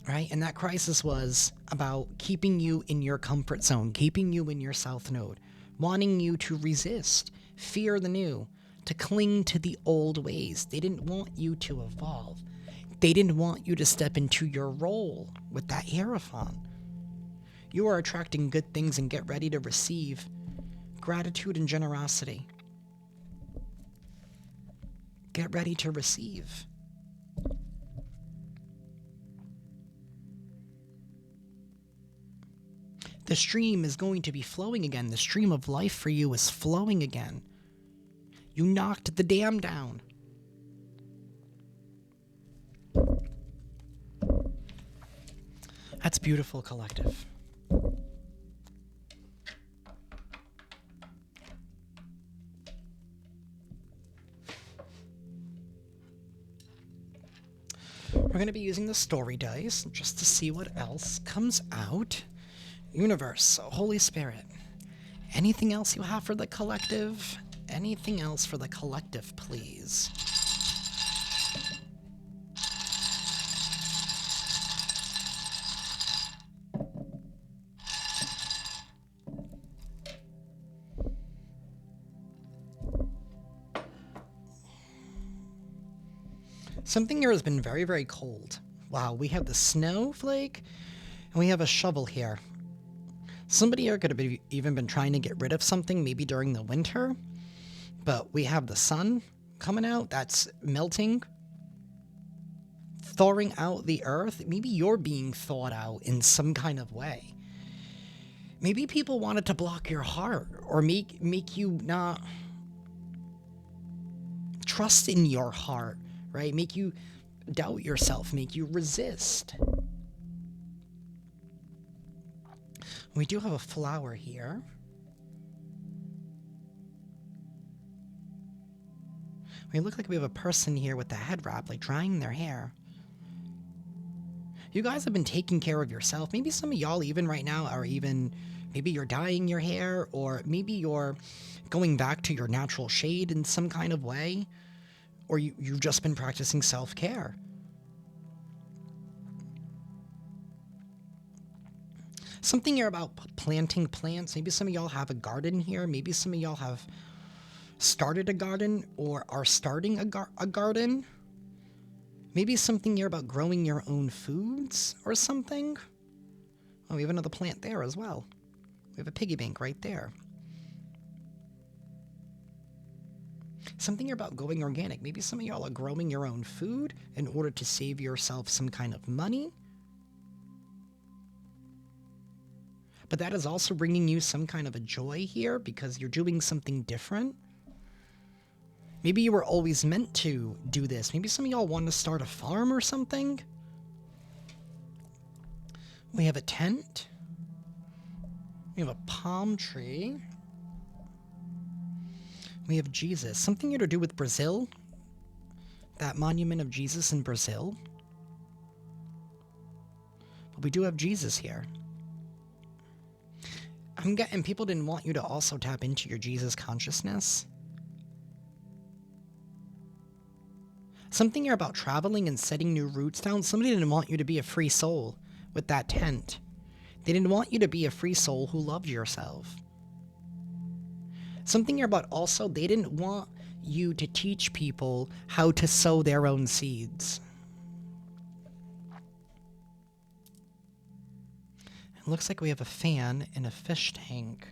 Right? And that crisis was about keeping you in your comfort zone, keeping you in your south node, wanting you to resist, fear the new, to cling to the old ways. They didn't want you to evolve. They didn't want you to step into your role with that Hierophant. You are attracting good things, and get ready to receive gratitude and generosity. Get ready to receive. The stream is going to be flowing again. The stream of life for you is flowing again. You knocked the dam down. That's beautiful, collective. We're going to be using the story dice just to see what else comes out. Universe, Holy Spirit, Anything else you have for the collective? Anything else for the collective, please? Something here has been very, very cold. Wow, we have the snowflake, and we have a shovel here. Somebody here could have even been trying to get rid of something, maybe during the winter. But we have the sun coming out, that's melting, thawing out the earth. Maybe you're being thawed out in some kind of way. Maybe people wanted to block your heart or make you not trust in your heart, right? Make you doubt yourself, make you resist. We do have a flower here. We look like we have a person here with the head wrap, like drying their hair. You guys have been taking care of yourself. Maybe some of y'all even right now are even, maybe you're dyeing your hair, or maybe you're going back to your natural shade in some kind of way, or you've just been practicing self-care. Something here about planting plants. Maybe some of y'all have a garden here. Maybe some of y'all have started a garden or are starting a garden. Maybe something here about growing your own foods or something. Oh, we have another plant there as well. We have a piggy bank right there. Something here about going organic. Maybe some of y'all are growing your own food in order to save yourself some kind of money. But that is also bringing you some kind of a joy here because you're doing something different. Maybe you were always meant to do this. Maybe some of y'all want to start a farm or something. We have a tent. We have a palm tree. We have Jesus. Something here to do with Brazil. That monument of Jesus in Brazil. But we do have Jesus here. I'm getting people didn't want you to also tap into your Jesus consciousness. Something here about traveling and setting new roots down. Somebody didn't want you to be a free soul with that tent. They didn't want you to be a free soul who loved yourself. Something here about also they didn't want you to teach people how to sow their own seeds. It looks like we have a fan and a fish tank.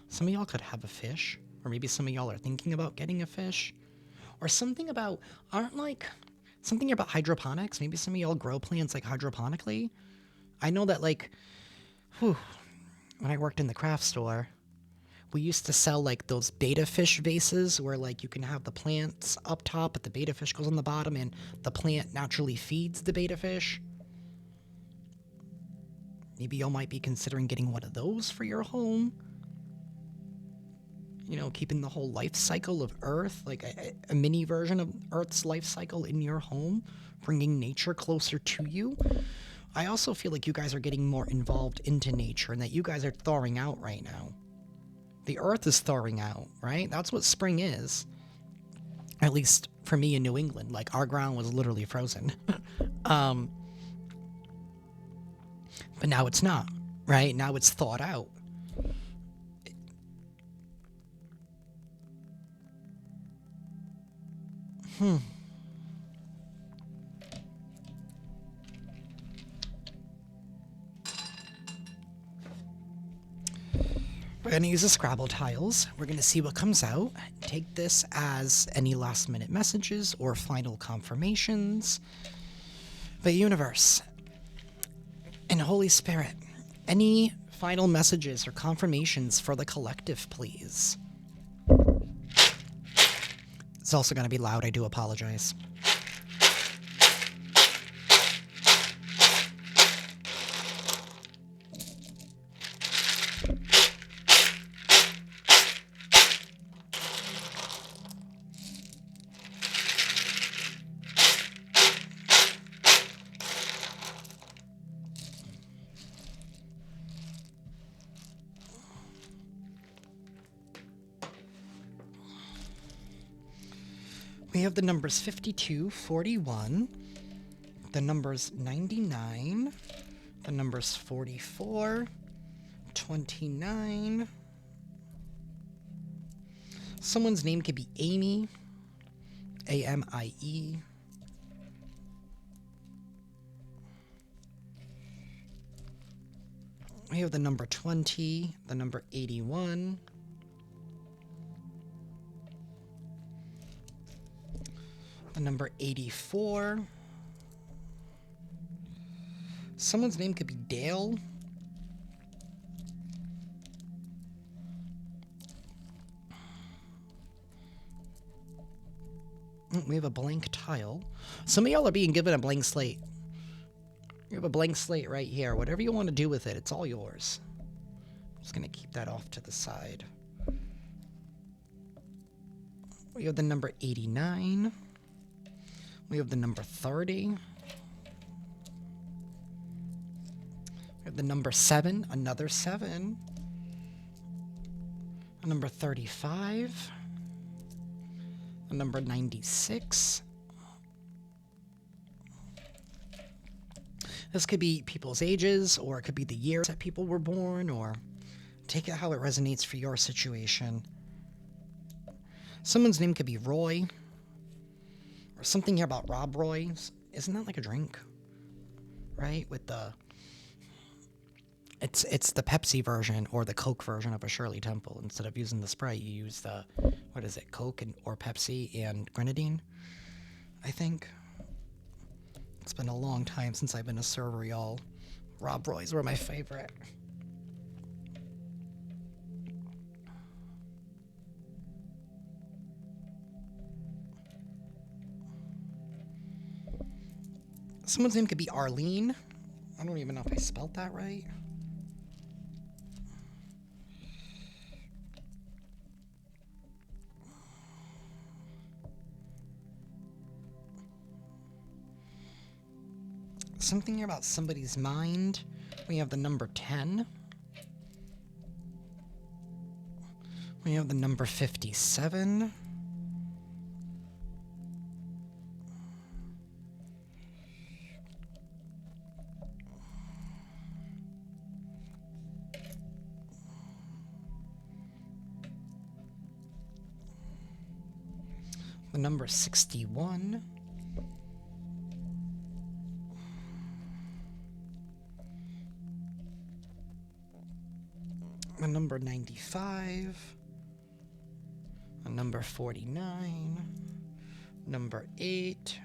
Some of y'all could have a fish, or maybe some of y'all are thinking about getting a fish, or something about, something about hydroponics. Maybe some of y'all grow plants like hydroponically. I know that when I worked in the craft store, we used to sell those betta fish vases where you can have the plants up top, but the betta fish goes on the bottom and the plant naturally feeds the betta fish. Maybe y'all might be considering getting one of those for your home. Keeping the whole life cycle of Earth, a mini version of Earth's life cycle in your home, bringing nature closer to you. I also feel like you guys are getting more involved into nature and that you guys are thawing out right now. The Earth is thawing out, right? That's what spring is. At least for me in New England. Our ground was literally frozen. But now it's not, right? Now it's thawed out. We're going to use the Scrabble tiles. We're going to see what comes out. Take this as any last-minute messages or final confirmations. But universe and Holy Spirit, any final messages or confirmations for the collective, please? It's also going to be loud. I do apologize. We have the numbers 52, 41, the numbers 99, the numbers 44, 29. Someone's name could be Amy, A-M-I-E. We have the number 20, the number 81, the number 84. Someone's name could be Dale. We have a blank tile. Some of y'all are being given a blank slate. You have a blank slate right here. Whatever you want to do with it, it's all yours. I'm just going to keep that off to the side. We have the number 89. We have the number 30. We have the number 7, another 7. A number 35. A number 96. This could be people's ages, or it could be the years that people were born, or take it how it resonates for your situation. Someone's name could be Roy, or something here about Rob Roy. Isn't that like a drink? Right? With the... It's the Pepsi version or the Coke version of a Shirley Temple. Instead of using the Sprite, you use the, what is it, Coke or Pepsi and grenadine, I think. It's been a long time since I've been a server, y'all. Rob Roy's were my favorite. Someone's name could be Arlene. I don't even know if I spelled that right. Something here about somebody's mind. We have the number 10. We have the number 57. The number 61. A number 95, a number 49, number 8,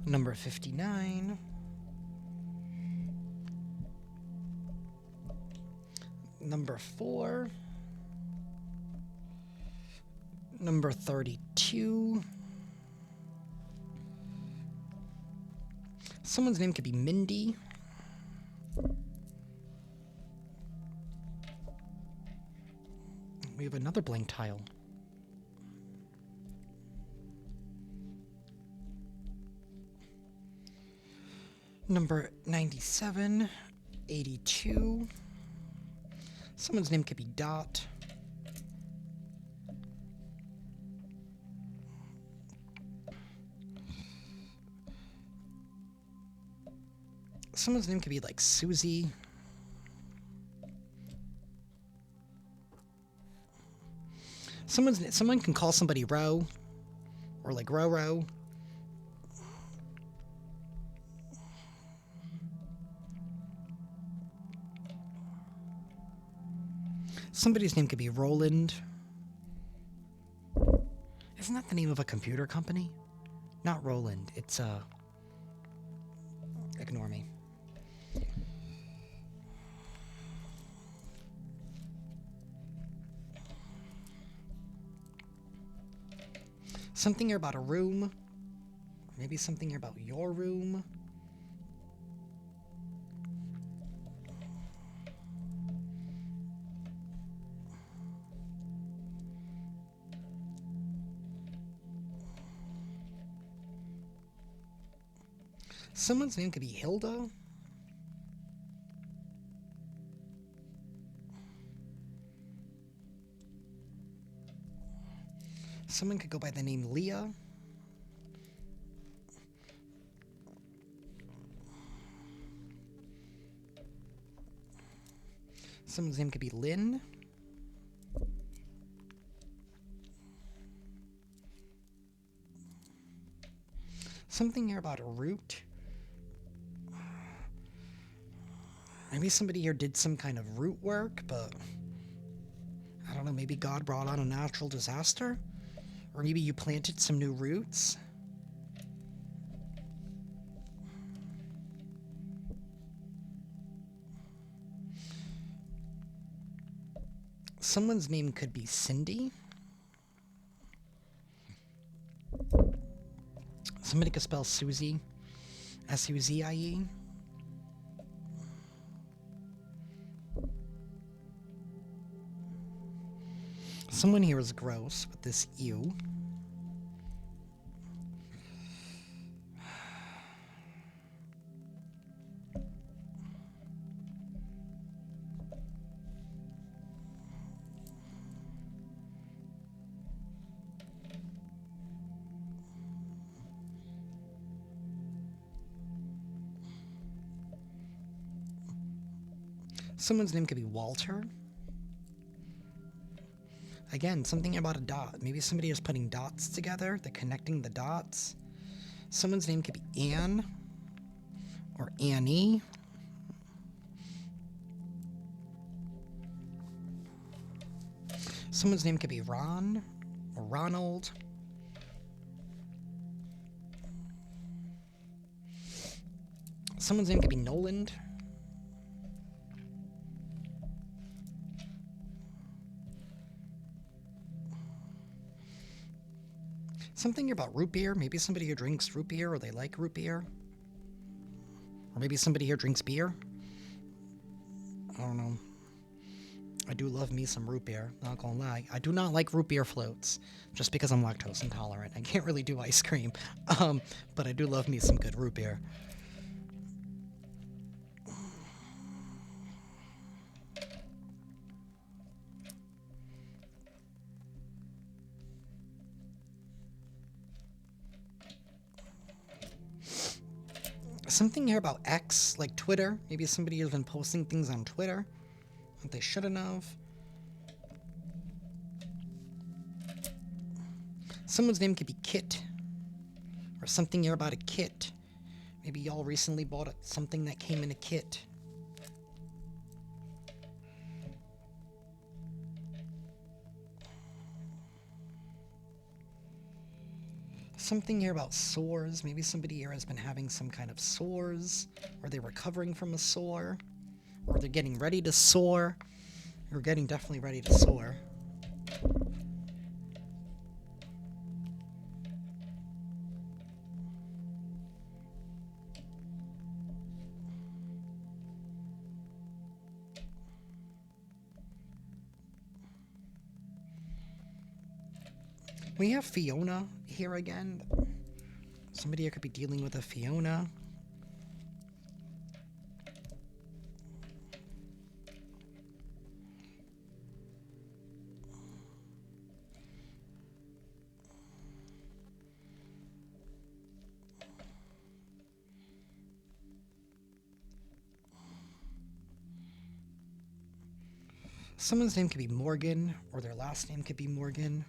number 59, number 4, number 32. Someone's name could be Mindy. We have another blank tile. Number 97, 82. Someone's name could be Dot. Someone's name could be like Susie. Someone can call somebody Ro, or like Roro. Somebody's name could be Roland. Isn't that the name of a computer company? Not Roland. It's ignore me. Something here about a room. Maybe something here about your room. Someone's name could be Hilda. Someone could go by the name Leah. Someone's name could be Lynn. Something here about a root. Maybe somebody here did some kind of root work, but I don't know, maybe God brought on a natural disaster? Or maybe you planted some new roots? Someone's name could be Cindy. Somebody could spell Suzie, S-U-Z-I-E. Someone here is gross with this ew. Someone's name could be Walter. Again, something about a dot. Maybe somebody is putting dots together. They're connecting the dots. Someone's name could be Anne or Annie. Someone's name could be Ron or Ronald. Someone's name could be Noland. Something about root beer. Maybe somebody who drinks root beer or they like root beer. Or maybe somebody here drinks beer. I don't know. I do love me some root beer, not gonna lie. I do not like root beer floats, just because I'm lactose intolerant. I can't really do ice cream, but I do love me some good root beer. Something here about X, like Twitter. Maybe somebody has been posting things on Twitter that they shouldn't have. Someone's name could be Kit, or something here about a kit. Maybe y'all recently bought something that came in a kit. Something here about sores. Maybe somebody here has been having some kind of sores, or they're recovering from a sore, or they're getting ready to soar. You're getting definitely ready to soar. We have Fiona here again. Somebody here could be dealing with a Fiona. Someone's name could be Morgan, or their last name could be Morgan.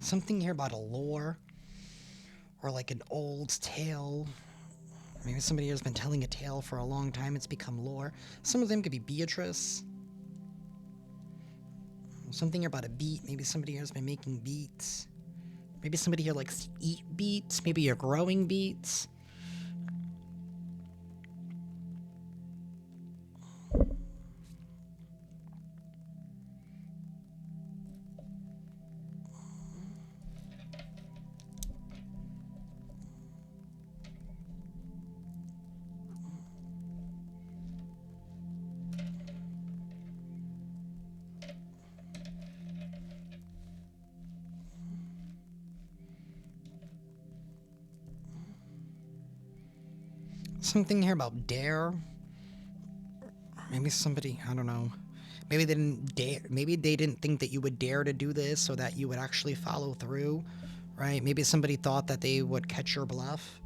Something here about a lore, or like an old tale. Maybe somebody has been telling a tale for a long time, it's become lore. Some of them could be Beatrice. Something here about a beet. Maybe somebody has been making beets. Maybe somebody here likes to eat beets. Maybe you're growing beets. Something here about dare. Maybe somebody, I don't know. Maybe they didn't dare. Maybe they didn't think that you would dare to do this so that you would actually follow through, right? Maybe somebody thought that they would catch your bluff.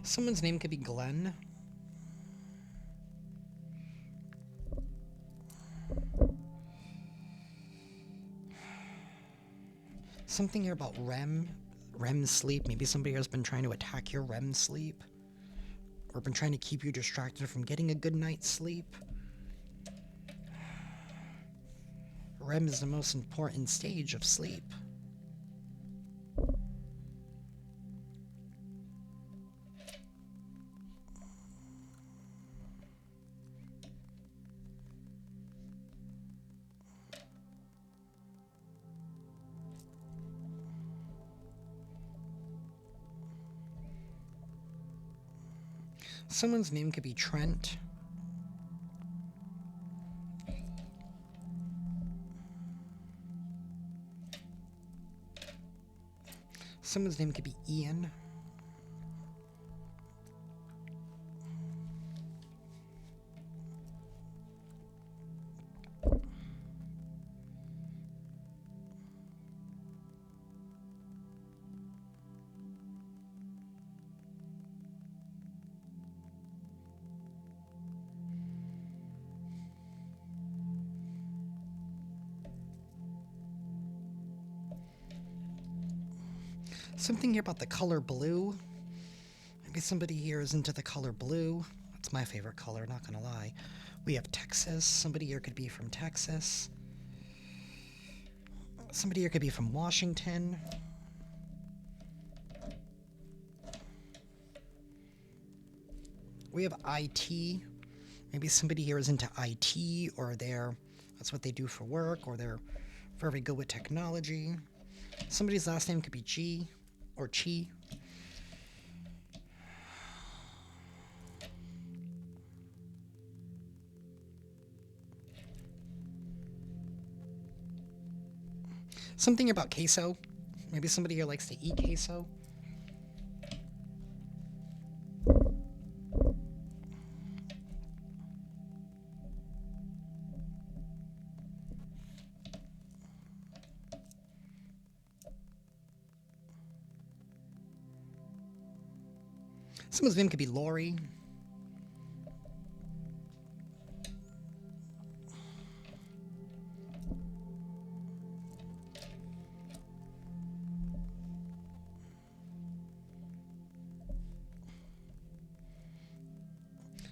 Someone's name could be Glenn. Something here about REM sleep. Maybe somebody has been trying to attack your REM sleep, or been trying to keep you distracted from getting a good night's sleep. REM is the most important stage of sleep. Someone's name could be Trent. Someone's name could be Ian. Something here about the color blue. Maybe somebody here is into the color blue. That's my favorite color, not gonna lie. We have Texas. Somebody here could be from Texas. Somebody here could be from Washington. We have IT. Maybe somebody here is into IT, or that's what they do for work, or they're very good with technology. Somebody's last name could be G or Chi. Something about queso. Maybe somebody here likes to eat queso. Someone's name could be Lori.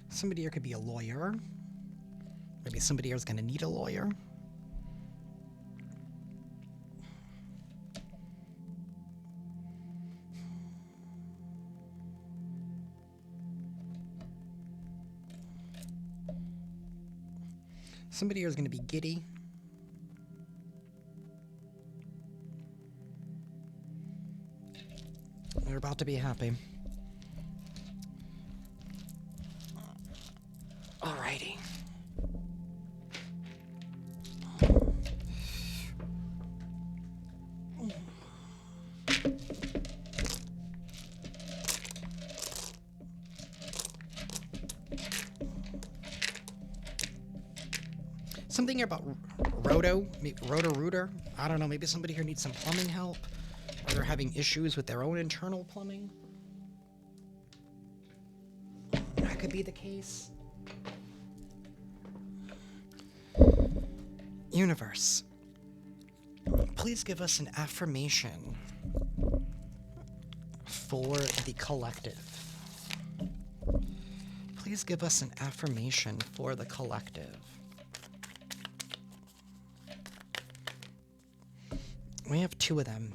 Somebody here could be a lawyer. Maybe somebody here is going to need a lawyer. Somebody here is going to be giddy. They're about to be happy. Alrighty. Something here about Roto-Rooter. I don't know, maybe somebody here needs some plumbing help, or they're having issues with their own internal plumbing. That could be the case. Universe, please give us an affirmation for the collective. Please give us an affirmation for the collective. We have two of them.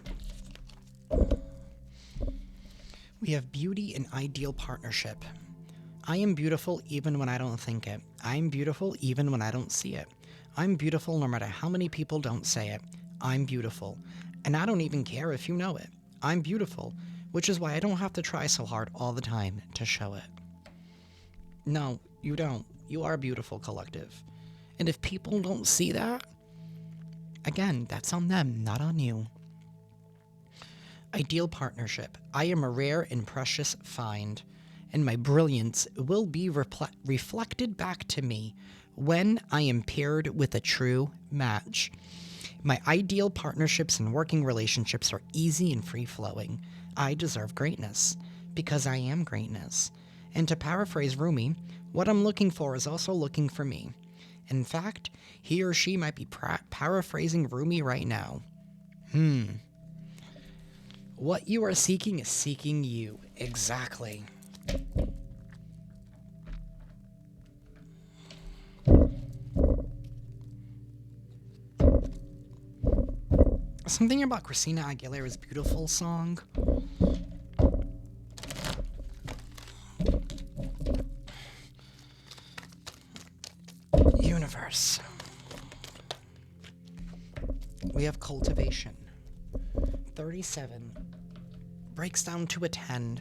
We have beauty and ideal partnership. I am beautiful even when I don't think it. I'm beautiful even when I don't see it. I'm beautiful no matter how many people don't say it. I'm beautiful. And I don't even care if you know it. I'm beautiful, which is why I don't have to try so hard all the time to show it. No, you don't. You are beautiful, collective. And if people don't see that, again, that's on them, not on you. Ideal partnership. I am a rare and precious find, and my brilliance will be reflected back to me when I am paired with a true match. My ideal partnerships and working relationships are easy and free-flowing. I deserve greatness, because I am greatness. And to paraphrase Rumi, what I'm looking for is also looking for me. In fact, he or she might be paraphrasing Rumi right now. What you are seeking is seeking you. Exactly. Something about Christina Aguilera's beautiful song. Universe. We have cultivation. 37 breaks down to a 10.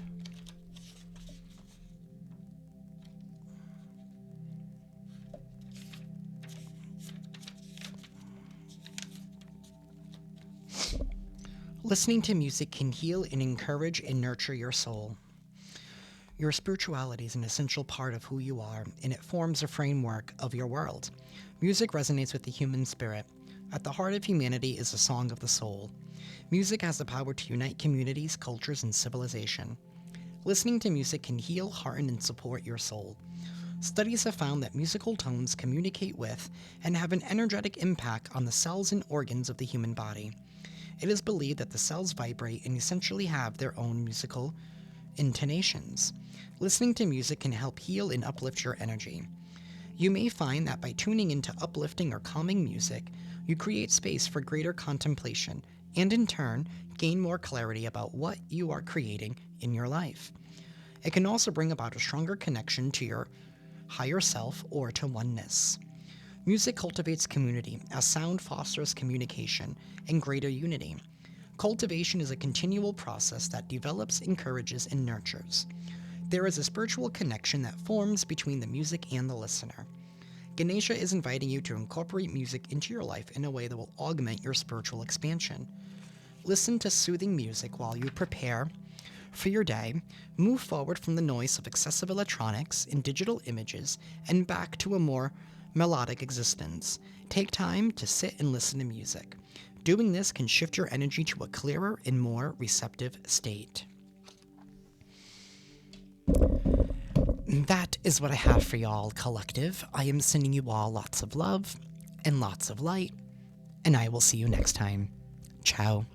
Listening to music can heal and encourage and nurture your soul. Your spirituality is an essential part of who you are, and it forms a framework of your world. Music resonates with the human spirit. At the heart of humanity is a song of the soul. Music has the power to unite communities, cultures, and civilization. Listening to music can heal, hearten, and support your soul. Studies have found that musical tones communicate with and have an energetic impact on the cells and organs of the human body. It is believed that the cells vibrate and essentially have their own musical intonations. Listening to music can help heal and uplift your energy. You may find that by tuning into uplifting or calming music, you create space for greater contemplation and in turn, gain more clarity about what you are creating in your life. It can also bring about a stronger connection to your higher self or to oneness. Music cultivates community, as sound fosters communication and greater unity. Cultivation is a continual process that develops, encourages, and nurtures. There is a spiritual connection that forms between the music and the listener. Ganesha is inviting you to incorporate music into your life in a way that will augment your spiritual expansion. Listen to soothing music while you prepare for your day, move forward from the noise of excessive electronics and digital images, and back to a more melodic existence. Take time to sit and listen to music. Doing this can shift your energy to a clearer and more receptive state. That is what I have for y'all, collective. I am sending you all lots of love and lots of light, and I will see you next time. Ciao.